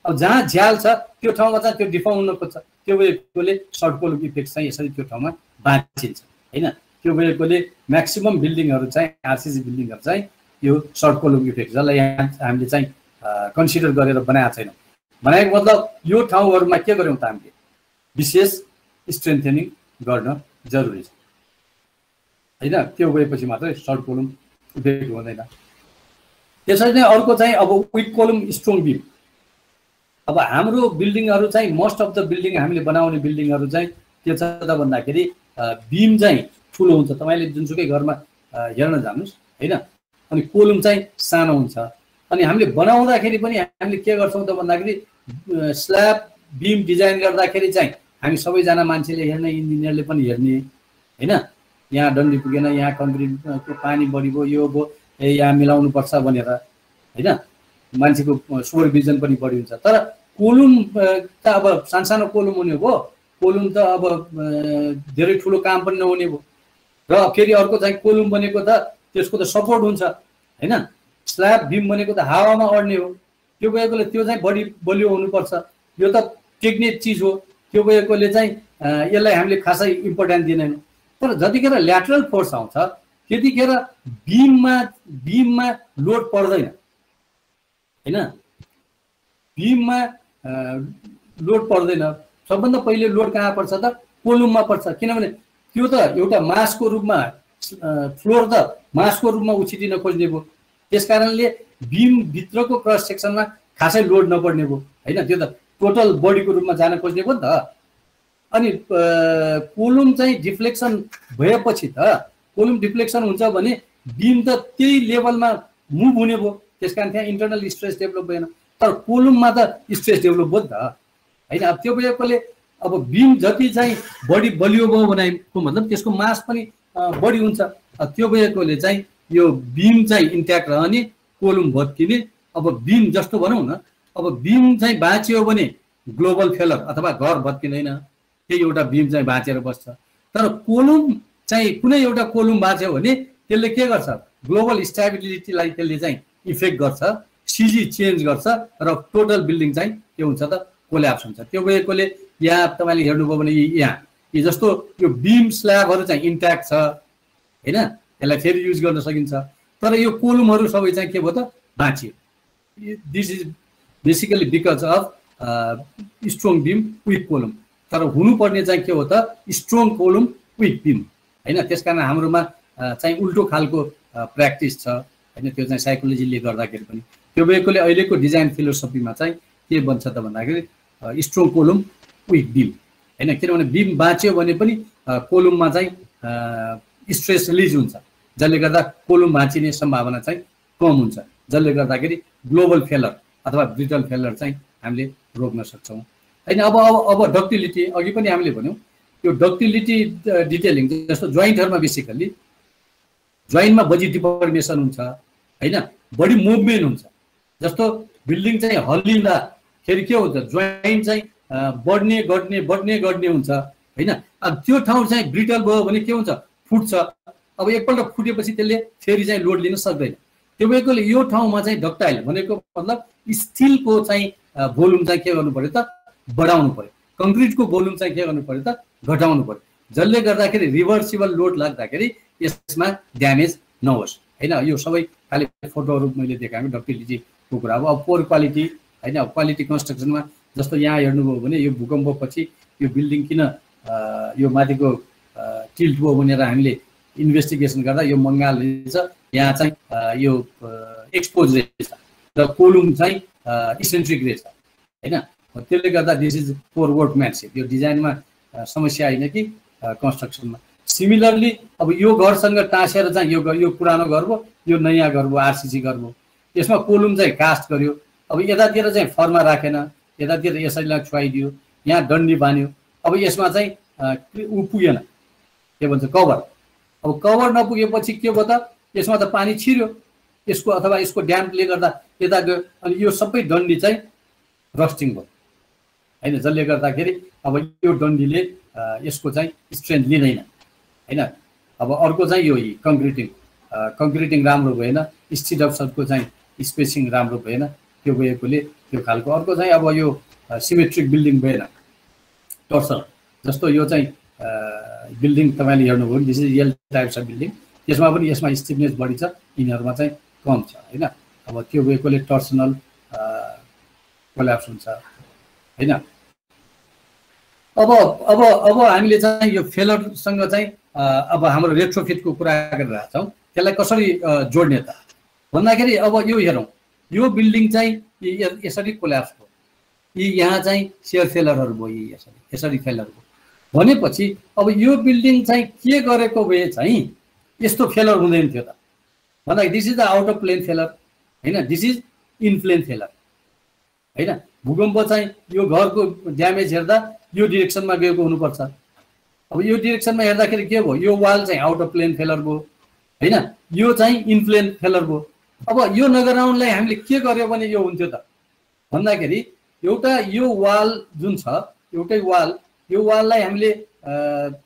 अब जहाँ झ्याल छ त्यो ठाउँमा चाहिँ त्यो डिफर्म हुन खोज्छ त्यो भएकोले सर्ट कोलम इफेक्ट चाहिँ यसरी त्यो ठाउँमा बाँचिन्छ हैन त्यो भएकोले म्याक्सिमम बिल्डिङहरु चाहिँ आरसीसी बिल्डिङहरु चाहिँ यो सर्ट कोलम इफेक्ट जसलाई हामीले चाहिँ कन्सिडर गरेर बनाएको छैनौं भनेको मतलब यो ठाउँहरुमा के गर्यौं त हामीले विशेष स्ट्रेन्थनिङ गर्न जरुरी छ हैन। त्यो गएपछि मात्रै सर्ट कोलम उठेको हुँदैन। त्यसरी नै अर्को चाहिँ अब विक कोलम स्ट्रङ बिम। अब हाम्रो बिल्डिङहरु चाहिँ मोस्ट अफ द बिल्डिङ हामीले बनाउने बिल्डिङहरु चाहिँ के छ त भन्दाखेरि बिम चाहिँ ठुलो हुन्छ। तपाईले जुनसुकै घरमा हेर्न जानुस् हैन, अनि कोलम चाहिँ सानो हुन्छ। अनि हामीले बनाउँदाखेरि पनि हामीले के गर्छौं त भन्दाखेरि स्ल्याब बिम डिजाइन गर्दाखेरि चाहिँ हामी सबैजना मान्छेले हेर्ने, इन्जिनियरले पनि हेर्ने हैन, यहाँ डन्डी पुगेन, यहाँ कङ्क्रिटको पानी बढी भयो, यो भयो, यहाँ मिलाउनु पर्छ भनेर हैन, मान्छेको सुपरभिजन पनि बढी हुन्छ। तर कोलम त अब सानो कोलम हुने भयो, कोलम त अब धेरै ठुलो काम पनि नहुने भयो। र फेरि अर्को चाहिँ कोलम बनेको त त्यसको त सपोर्ट हुन्छ हैन, स्ल्याब बिम बनेको त हावामा अड्ने हो। त्यो भएकोले त्यो चाहिँ बढी बलियो हुनुपर्छ। यो त टेक्ने चिज हो। त्यो भएकोले चाहिँ यसलाई हामीले खासै इम्पोर्टेन्ट दिँदैनौँ। तर जतिखेर ल्याटरल फोर्स आउँछ त्यतिखेर बिममा लोड पर्दैन हैन, बिममा लोड पर्दैन। सबभन्दा पहिले लोड कहाँ पर्छ त कोलममा पर्छ। किनभने त्यो त एउटा मासको रूपमा फ्लोर त मासको रूपमा उछिटिन खोज्ने भयो। त्यसकारणले बिम भित्रको क्रस सेक्सनमा खासै लोड नपर्ने भयो हैन, त्यो त टोटल बडीको रूपमा जान खोज्ने भयो नि त। अनि कोलम चाहिँ डिफ्लेक्सन भएपछि त कोलम डिफ्लेक्सन हुन्छ भने बिम त त्यही लेभलमा मुभ हुने भयो। त्यसकारण त्यहाँ इन्टरनल स्ट्रेस डेभलप भएन। तर कोलममा त स्ट्रेस डेभलप भयो नि त हैन। अब त्यो भएकोले अब बिम जति चाहिँ बढी बलियो भयो भनेको मतलब त्यसको मास पनि बढी हुन्छ। त्यो भएकोले चाहिँ यो बिम चाहिँ इन्ट्याक्ट रहने, कोलम भत्किने। अब बिम जस्तो भनौँ न, अब बिम चाहिँ बाँच्यो भने ग्लोबल फेलर अथवा घर भत्किँदैन, त्यही एउटा बिम चाहिँ बाँचेर बस्छ। तर कोलम चाहिँ कुनै एउटा कोलम बाँच्यो भने त्यसले के गर्छ, ग्लोबल स्टेबिलिटीलाई त्यसले चाहिँ इफेक्ट गर्छ, सिजी चेन्ज गर्छ र टोटल बिल्डिङ चाहिँ के हुन्छ त कोल्याप्स हुन्छ। त्यो भएकोले यहाँ तपाईले हेर्नुभयो भने यहाँ यो जस्तो यो बिम स्ल्याबहरु चाहिँ इन्ट्याक्ट छ हैन, यसलाई फेरि युज गर्न सकिन्छ। तर यो कोलमहरु सबै चाहिँ के भयो त बाँचियो। This is basically because of strong beam weak column. तर हुनुपर्ने चाहिँ के हो त स्ट्रङ कोलम विक बिम हैन। त्यसकारण हाम्रोमा चाहिँ उल्टो खालको प्र्याक्टिस छ हैन, त्यो चाहिँ साइकोलोजीले गर्दाखेरि पनि। त्यो भएकोले अहिलेको डिजाइन फिलोसफीमा चाहिँ के बन्छ त भन्दाखेरि स्ट्रङ कोलम विक बिम हैन। किनभने बिम बाँच्यो भने पनि कोलममा चाहिँ स्ट्रेस रिलिज हुन्छ, जसले गर्दा कोलम बाँचिने सम्भावना चाहिँ कम हुन्छ, जसले गर्दाखेरि ग्लोबल फेलर अथवा ब्रिटल फेलर चाहिँ हामीले रोक्न सक्छौँ हैन। अब डक्टिलिटी अघि पनि हामीले भन्यौँ, यो डक्टिलिटी डिटेलिङ जस्तो जोइन्टहरुमा बेसिकली जोइन्टमा बढी डिफर्मेसन हुन्छ हैन, बढी मुभमेन्ट हुन्छ। जस्तो बिल्डिङ चाहिँ हल्लिँदाखेरि के हुन्छ, जोइन्ट चाहिँ बढ्ने हुन्छ हैन। अब त्यो ठाउँ चाहिँ ब्रिटल भयो भने के हुन्छ, फुट्छ। अब एकपल्ट फुटेपछि त्यसले फेरि चाहिँ लोड लिन सक्दैन। त्यो भएकोले यो ठाउँमा चाहिँ डक्टाइल भनेको मतलब स्टिलको चाहिँ भोल्युम चाहिँ के गर्नु पर्यो त बढाउनु पर्यो, कङ्क्रिटको भोल्युम चाहिँ के गर्नु पर्यो त घटाउनु पर्यो, जसले गर्दाखेरि रिभर्सिबल लोड लाग्दाखेरि यसमा ड्यामेज नहोस् हैन। यो सबै खालि फोटोहरु मैले देखाएँ डक्टिलिटीको कुरा। अब पोर क्वालिटी हैन, क्वालिटी कन्स्ट्रक्सनमा जस्तो यहाँ हेर्नुभयो भने यो भूकम्पपछि यो बिल्डिङ किन यो माथिको टिल्ट भयो भनेर हामीले इन्भेस्टिगेसन गर्दा यो मङ्गाल रहेछ, यहाँ चाहिँ यो एक्सपोज रहेछ र कोलम चाहिँ इसेन्ट्रिक रहेछ हैन। त्यसले गर्दा दिस इज पोर वर्कम्यानसिप। यो डिजाइनमा समस्या होइन कि कन्स्ट्रक्सनमा। सिमिलरली अब यो घरसँग टाँसेर चाहिँ यो पुरानो घर भयो, यो नयाँ घर भयो, आरसिसी घर भयो, यसमा कोलम चाहिँ कास्ट गर्यो। अब यतातिर चाहिँ फर्मा राखेन, यतातिर यसैलाई छुवाइदियो, यहाँ डन्डी बान्यो। अब यसमा चाहिँ ऊ पुगेन, के भन्छ कभर। अब कभर नपुगेपछि के भयो त यसमा त पानी छिर्यो यसको, अथवा यसको ड्याम्पले गर्दा यता गयो, अनि यो सबै डन्डी चाहिँ रस्टिङ भयो हैन, जसले गर्दाखेरि अब यो डन्डीले यसको चाहिँ स्ट्रेन्थ लिँदैन हैन। अब अर्को चाहिँ यो कङ्क्रिटिङ राम्रो भएन, स्टिड अफ सबको चाहिँ स्पेसिङ राम्रो भएन। त्यो भएकोले त्यो खालको। अर्को चाहिँ अब यो सिमेट्रिक बिल्डिङ भएन, टर्सल जस्तो यो चाहिँ बिल्डिङ तपाईँले हेर्नुभयो भने this is L types of building, त्यसमा पनि यसमा स्टिफनेस बढी छ, यिनीहरूमा चाहिँ कम छ हैन। अब त्यो भएकोले टर्सनल कोल्याप्स हुन्छ हैन। अब हामीले चाहिँ यो फेलरसँग चाहिँ अब हाम्रो रेट्रोफिटको कुरा गरिरहेका छौँ। त्यसलाई कसरी जोड्ने त भन्दाखेरि अब यो हेरौँ, यो बिल्डिङ चाहिँ यसरी कोल्याप्स भयो, यी यहाँ चाहिँ सेयर फेलरहरू भयो, यी यसरी फेलर भयो भनेपछि अब यो बिल्डिङ चाहिँ के गरेको भए चाहिँ यस्तो फेलर हुँदैन थियो त भन्दाखेरि this is the out of plane failure हैन, this is in plane failure हैन। भूकम्प चाहिँ यो घरको ड्यामेज हेर्दा यो डिरेक्सनमा गएको हुनुपर्छ। अब यो डिरेक्सनमा हेर्दाखेरि के भयो, यो वाल चाहिँ आउट अफ प्लेन फेलर भयो हैन, यो चाहिँ इन प्लेन फेलर भयो। अब यो नगराउनलाई हामीले के गर्यो भने यो हुन्थ्यो त भन्दाखेरि एउटा यो वाल जुन छ एउटै वाल, यो वाललाई हामीले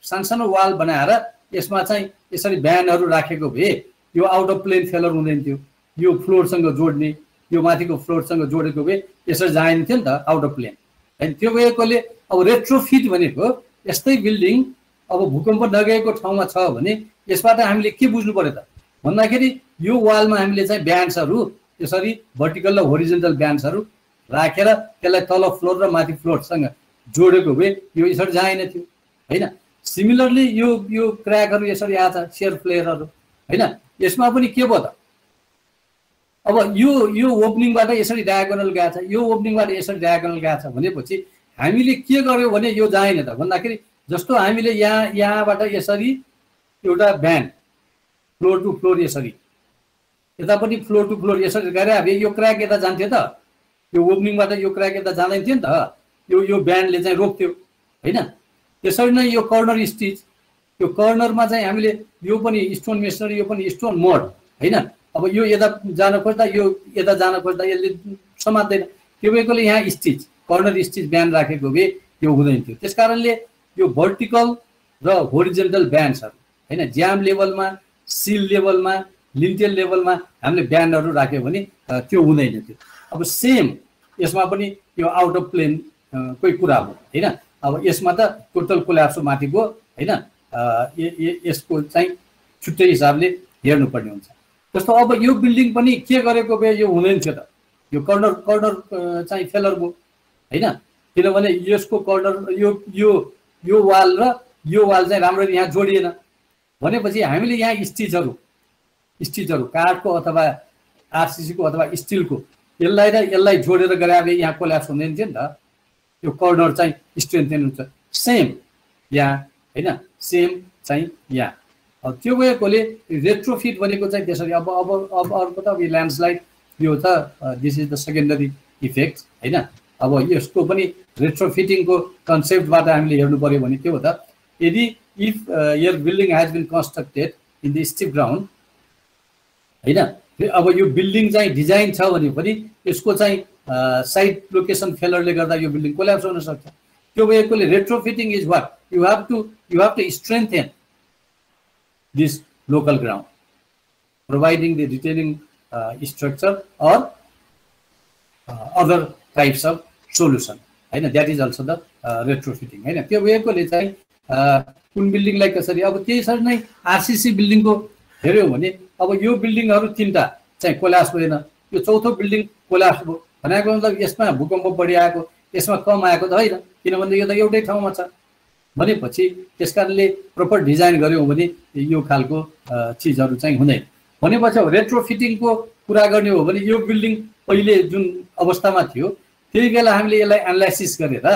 सानसानो वाल बनाएर यसमा चाहिँ यसरी ब्यानहरू राखेको भए यो आउट अफ प्लेन फेलर हुँदैन थियो। यो फ्लोरसँग जोड्ने, यो माथिको फ्लोरसँग जोडेको भए यसरी जाइन्थ्यो नि त आउट अफ प्लेन हैन। त्यो भएकोले अब रेट्रोफिट भनेको यस्तै बिल्डिङ अब भूकम्प नगएको ठाउँमा छ भने यसबाट हामीले के बुझ्नु पर्यो त भन्दाखेरि यो वालमा हामीले चाहिँ ब्यान्ड्सहरू यसरी भर्टिकल र होरिजेन्टल ब्यान्ड्सहरू राखेर त्यसलाई तल फ्लोर र माथि फ्लोरसँग जोडेको भए यो यसरी जाएन थियो हैन। सिमिलरली यो क्र्याकहरू यसरी आछ, सेयर फ्लेयरहरू हैन। यसमा पनि के भयो त अब यो ओपनिङबाट यसरी डायगोनल गएको छ, यो ओपनिङबाट यसरी डायगोनल गएको छ भनेपछि हामीले के गर्यो भने यो जाएन त भन्दाखेरि जस्तो हामीले यहाँबाट यसरी एउटा ब्यान्ड फ्लोर टु फ्लोर यसरी यता पनि फ्लोर टु फ्लोर यसरी गरे अब यो क्र्याक यता जान्थ्यो त, यो ओपनिङबाट यो क्र्याक यता जाँदैन थियो नि त, यो ब्यान्डले चाहिँ रोक्थ्यो हैन। त्यसरी नै यो कर्नर स्टिच, यो कर्नरमा चाहिँ हामीले यो पनि स्टोन मेसनरी, यो पनि स्टोन मड हैन। अब यो यता जान खोज्दा यो यता जान खोज्दा यसले समात्दैन, त्यो भएकोले यहाँ स्टिच कर्नर स्टिच ब्यान्ड राखेको भए यो हुँदैन थियो। त्यस कारणले यो भर्टिकल र होरिजेन्टल ब्यान्ड्सहरू हैन, ज्याम लेभलमा, सिल लेभलमा, लिन्टेल लेभलमा हामीले ब्यान्डहरू राख्यो भने त्यो हुँदैन थियो। अब सेम यसमा पनि यो आउट अफ प्लेन कोही कुरा हो हैन। अब यसमा त टोटल कोल्याप्स माथि गयो हैन, यसको चाहिँ छुट्टै हिसाबले हेर्नुपर्ने हुन्छ। जस्तो अब यो बिल्डिङ पनि के गरेको भए यो हुँदैन थियो त, यो कर्नर चाहिँ फेलर भयो हैन, किनभने यसको कर्नर यो वाल र यो वाल चाहिँ राम्ररी यहाँ जोडिएन भनेपछि हामीले यहाँ स्टिचहरू काठको अथवा आरसिसीको अथवा स्टिलको यसलाई जोडेर गरे भए यहाँ कोल्याप्स हुँदैन थियो नि त, यो कर्नर चाहिँ स्ट्रेन्थेन हुन्छ। सेम यहाँ हैन, सेम चाहिँ यहाँ। अब त्यो भएकोले रेट्रोफिट भनेको चाहिँ त्यसरी अब अर्को त यो ल्यान्डस्लाइड यो त this is the secondary effect हैन। अब यसको पनि रेट्रोफिटिङको कन्सेप्टबाट हामीले हेर्नु पर्यो भने के हो त, यदि if your building has been constructed in the stiff ground हैन, अब यो बिल्डिङ चाहिँ डिजाइन छ भने पनि यसको चाहिँ साइड लोकेसन फेलरले गर्दा यो बिल्डिङ कोल्याप्स हुन सक्छ। त्यो भएकोले retrofitting is what you have to strengthen this local ground providing the retaining structure or other types of solution हैन, that is also the retrofitting हैन। त्यो भएकोले चाहिँ कुन बिल्डिङलाई कसरी अब त्यसरी नै आरसिसी बिल्डिङको हेऱ्यौँ भने अब यो बिल्डिङहरू तीनटा चाहिँ कोल्याप्स भएन, यो चौथो बिल्डिङ कोल्याप्स भयो भनेको मतलब यसमा भूकम्प बढी आएको यसमा कम आएको त होइन, किनभने यो त एउटै ठाउँमा छ भनेपछि त्यस कारणले प्रपर डिजाइन गऱ्यौँ भने यो खालको चिजहरू चाहिँ हुँदैन। भनेपछि अब रेट्रोफिटिङको कुरा गर्ने हो भने यो बिल्डिङ पहिले जुन अवस्थामा थियो त्यही बेला हामीले यसलाई एनालाइसिस गरेर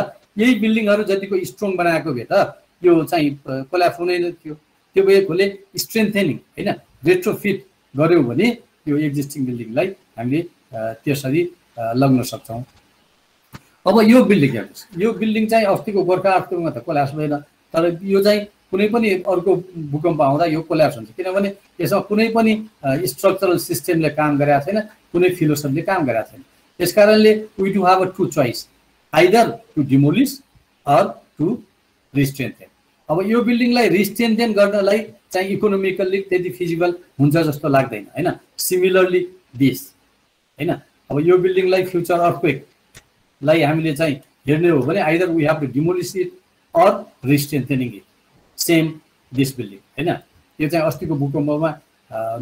यही बिल्डिङहरू जतिको स्ट्रङ बनाएको भए त यो चाहिँ कोल्याप्स हुँदैन थियो। त्यो भएकोले स्ट्रेन्थेनिङ हैन, रेट्रोफिट गऱ्यौँ भने यो एक्जिस्टिङ बिल्डिङलाई हामीले त्यसरी लग्न सक्छौँ। अब यो बिल्डिङ हेर्नुहोस्, यो बिल्डिङ चाहिँ अस्तिको गोर्खा अर्थक्वेकमा त कोल्याप्स भएन, तर यो चाहिँ कुनै पनि अर्को भूकम्प आउँदा यो कोल्याप्स हुन्छ, किनभने यसमा कुनै पनि स्ट्रक्चरल सिस्टमले काम गरेको छैन, कुनै फिलोसफीले काम गरेको छैन। त्यस कारणले we do have a two choice, either to demolish or to restrengthen. अब यो बिल्डिङलाई रिस्ट्रेन्थेन गर्नलाई चाहिँ इकोनोमिकल्ली त्यति फिजिबल हुन्छ जस्तो लाग्दैन हैन। सिमिलरली दिस हैन, अब यो बिल्डिङलाई फ्युचर अर्थक्वेकलाई हामीले चाहिँ हेर्ने हो भने either we have to demolish it or restrengthening it. Same this building हैन, यो चाहिँ अस्तिको भूकम्पमा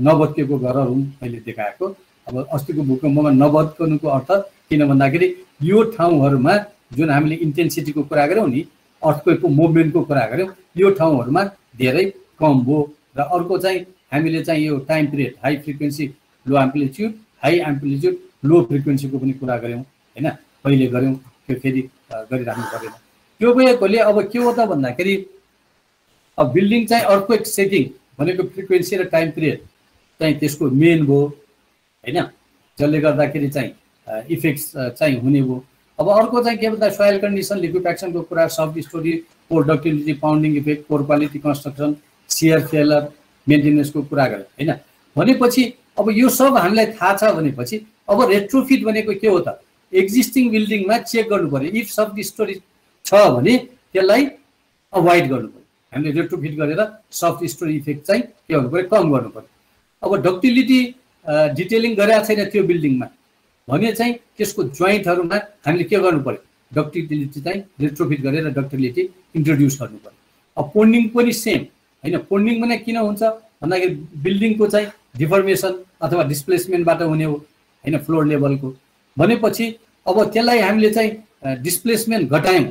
नभत्किएको घरहरू मैले देखाएको। अब अस्तिको भूकम्पमा नबद्कनुको अर्थ किन भन्दाखेरि यो ठाउँहरूमा जुन हामीले इन्टेन्सिटीको कुरा गऱ्यौँ नि, अर्थक्वेकको मुभमेन्टको कुरा गऱ्यौँ, यो ठाउँहरूमा धेरै कम भयो। र अर्को चाहिँ हामीले चाहिँ यो टाइम पिरियड हाई फ्रिक्वेन्सी लो एम्प्लिट्युड, हाई एम्प्लिट्युड लो फ्रिक्वेन्सीको पनि कुरा गऱ्यौँ हैन, पहिले गऱ्यौँ, त्यो फेरि गरिराख्नु परेन। त्यो भएकोले अब के हो त भन्दाखेरि अब बिल्डिङ चाहिँ अर्थक्वेक सेकिङ भनेको फ्रिक्वेन्सी र टाइम पिरियड चाहिँ त्यसको मेन भयो हैन, जसले गर्दाखेरि चाहिँ इफेक्ट्स चाहिँ हुने भयो। अब अर्को चाहिँ के भन्दा सोइल कन्डिसन, लिक्विफेक्सनको कुरा, सफ्ट स्टोरी, पोर डक्टिलिटी, पाउन्डिङ इफेक्ट, पोर क्वालिटी कन्स्ट्रक्सन, सियर फेलर, मेन्टेनेन्सको कुरा गर्यो हैन। भनेपछि अब यो सब हामीलाई थाहा छ भनेपछि अब रेट्रोफिट भनेको के हो त, एक्जिस्टिङ बिल्डिङमा चेक गर्नु पर्यो, इफ सफ्ट स्टोरी छ भने त्यसलाई अभोइड गर्नु पर्यो, हामीले रेट्रोफिट गरेर सफ्ट स्टोरी इफेक्ट चाहिँ के गर्नु पर्यो, कम गर्नु पर्यो। अब डक्टिलिटी डिटेलिङ गरेका छैन त्यो बिल्डिङमा भने चाहिँ त्यसको जोइन्टहरूमा हामीले के गर्नु पर्यो, डक्टिलिटी चाहिँ रेट्रोफिट गरेर डक्टिलिटी इन्ट्रोड्युस गर्नु पर्यो। अब पोन्डिङ पनि सेम हैन, पोन्डिङ भने किन हुन्छ भन्दाखेरि बिल्डिङको चाहिँ डिफर्मेसन अथवा डिस्प्लेसमेन्टबाट हुने हो हैन, फ्लोर लेभलको। भनेपछि अब त्यसलाई हामीले चाहिँ डिस्प्लेसमेन्ट घटायौँ,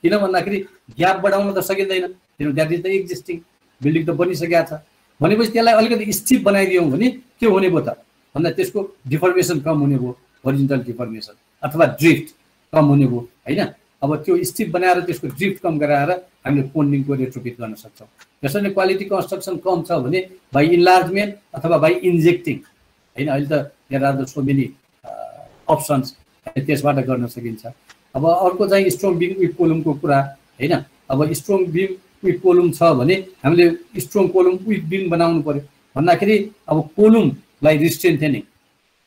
किन भन्दाखेरि ग्याप बढाउन त सकिँदैन, किनभने that is the existing building त बनिसकेको छ। भनेपछि त्यसलाई अलिकति स्टिफ बनाइदियौँ भने के हुने भयो त भन्दा त्यसको डिफर्मेसन कम हुने भयो, होरिजोन्टल डिफर्मेसन अथवा ड्रिफ्ट कम हुने भयो हैन। अब त्यो स्टिफ बनाएर त्यसको ड्रिफ्ट कम गराएर हामीले पोन्डिङको रेट्रोफिट गर्न सक्छौँ। त्यसरी क्वालिटी कन्स्ट्रक्सन कम छ भने बाई इन्लार्जमेन्ट अथवा बाई इन्जेक्टिङ हैन, अहिले त there are the so many options, त्यसबाट गर्न सकिन्छ। अब अर्को चाहिँ स्ट्रङ बिम विथ कोलुमको कुरा हैन। अब स्ट्रङ बिम विथ कोलुम छ भने हामीले स्ट्रङ कोलुम विथ बिम बनाउनु पर्यो भन्दाखेरि अब कोलुमलाई रिस्ट्रेन्थेनिङ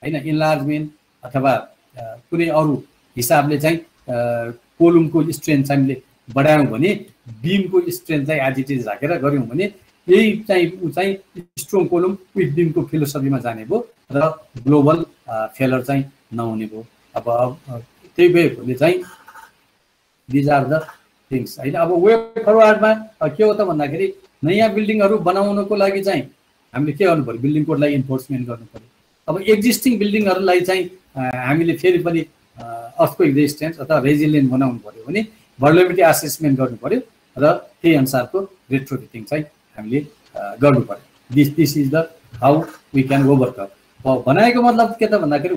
हैन, इन्लार्जमेन्ट अथवा कुनै अरू हिसाबले चाहिँ कोलुमको स्ट्रेन्थ चाहिँ हामीले बढायौँ भने बिमको स्ट्रेन्थ चाहिँ एज इट इज राखेर गऱ्यौँ भने यही चाहिँ ऊ चाहिँ स्ट्रङ कोलुम विथ बिमको फिलोसफीमा जाने भयो र ग्लोबल फेलर चाहिँ नहुने भयो। अब त्यही भएकोले चाहिँ दिज आर द थिङ्स हैन। अब वे फरवार्डमा के हो त भन्दाखेरि नयाँ बिल्डिङहरू बनाउनको लागि चाहिँ हामीले के गर्नु पर्यो, बिल्डिङ कोडलाई इन्फोर्समेन्ट गर्नु पर्यो। अब एक्जिस्टिङ बिल्डिङहरूलाई चाहिँ हामीले फेरि पनि अर्थक्वेक रेजिस्टेन्स अथवा रेजिलियन्ट बनाउनु पर्यो भने भल्नरेबिलिटी असेसमेन्ट गर्नु पर्यो र त्यही अनुसारको रेट्रोफिटिङ चाहिँ हामीले गर्नु पर्यो। This is the how we can overcome. बनाएको मतलब के त भन्दाखेरि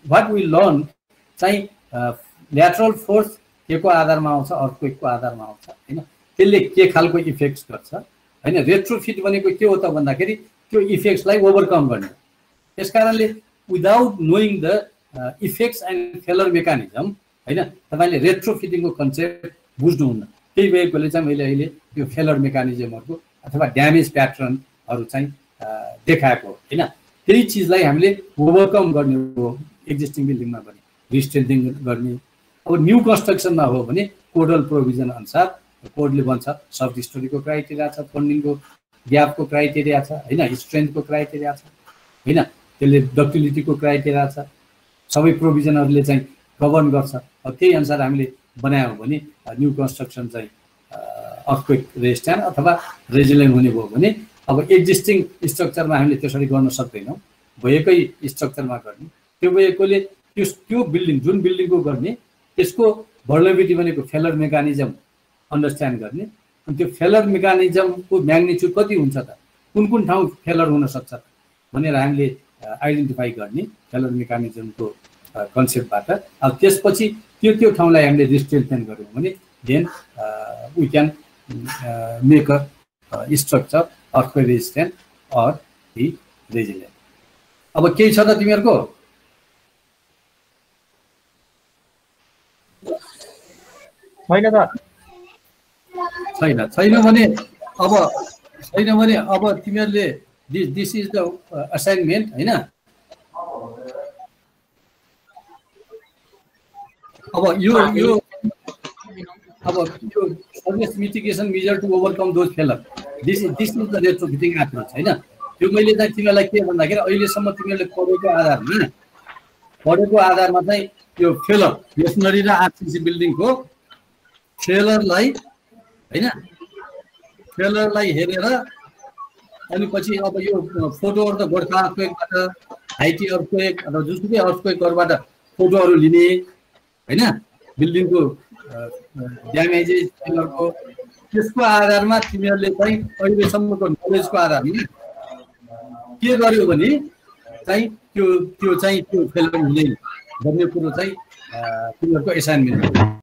वाट वी लर्न चाहिँ ल्याटरल फोर्स के को आधारमा आउँछ, अर्थक्वेकको आधारमा आउँछ हैन, त्यसले के खालको इफेक्ट्स गर्छ हैन। रेट्रोफिट भनेको के हो त भन्दाखेरि त्यो इफेक्ट्सलाई ओभरकम गर्ने। त्यस कारणले without knowing the effects and failure mechanism हैन, तपाईँले रेट्रोफिटिङको कन्सेप्ट बुझ्नुहुन्न। त्यही भएकोले चाहिँ मैले अहिले यो फेलर मेकानिजमहरूको अथवा ड्यामेज प्याटर्नहरू चाहिँ देखाएको होइन। त्यही चिजलाई हामीले ओभरकम गर्ने हो एक्जिस्टिङ बिल्डिङमा भने, रिस्ट्रेन्थिङ गर्ने। अब न्यू कन्स्ट्रक्सनमा हो भने कोडल प्रोभिजन अनुसार कोडले भन्छ सफ्ट स्टोरीको क्राइटेरिया छ, फन्डिङको ग्यापको क्राइटेरिया छ होइन, स्ट्रेन्थको क्राइटेरिया छ होइन, त्यसले डक्टिलिटीको क्राइटेरिया छ, सबै प्रोभिजनहरूले चाहिँ गभर्न गर्छ। अब त्यही अनुसार हामीले बनायौँ भने न्यू कन्स्ट्रक्सन चाहिँ अर्थक्वेक रेजिस्टेन्ट अथवा रेजिलियन्ट हुने भयो भने अब एक्जिस्टिङ स्ट्रक्चरमा हामीले त्यसरी गर्न सक्दैनौँ, भएकै स्ट्रक्चरमा गर्ने। त्यो भएकोले त्यो बिल्डिङ जुन बिल्डिङको गर्ने त्यसको भल्नरेबिलिटी भनेको फेलर मेकानिजम अन्डरस्ट्यान्ड गर्ने। अनि त्यो फेलर मेकानिजमको म्याग्निट्युड कति हुन्छ त, कुन कुन ठाउँ फेलर हुनसक्छ त भनेर हामीले आइडेन्टिफाई गर्ने फेलर मेकानिजमको कन्सेप्टबाट। अब त्यसपछि त्यो ठाउँलाई हामीले रिस्ट्रेन्थेन गऱ्यौँ भने then we can make a structure earthquake resistant or the resilient. अब केही छ त तिमीहरूको? छैन सर। छैन भने अब तिमीहरूले दिस इज द असाइनमेन्ट होइन। अब यो service mitigation measure to overcome those failure, this is the retrofitting approach होइन। त्यो मैले चाहिँ तिमीहरूलाई के भन्दाखेरि अहिलेसम्म तिमीहरूले पढेको आधारमा चाहिँ त्यो फेलर मेसनरी र आरसिसी बिल्डिङको फेलरलाई होइन, फेलरलाई हेरेर अनि पछि अब यो फोटोहरू त गोर्खा अर्थक्वेकबाट हाइटी अर्थक्वेक अथवा जुनसुकै अर्थक्वेकहरूबाट फोटोहरू लिने होइन, बिल्डिङको ड्यामेजेसहरूको, त्यसको आधारमा तिमीहरूले चाहिँ अहिलेसम्मको नलेजको आधारमा के गर्यो भने चाहिँ त्यो फेल पनि हुँदैन भन्ने कुरो चाहिँ तिमीहरूको एसाइनमेन्ट हो।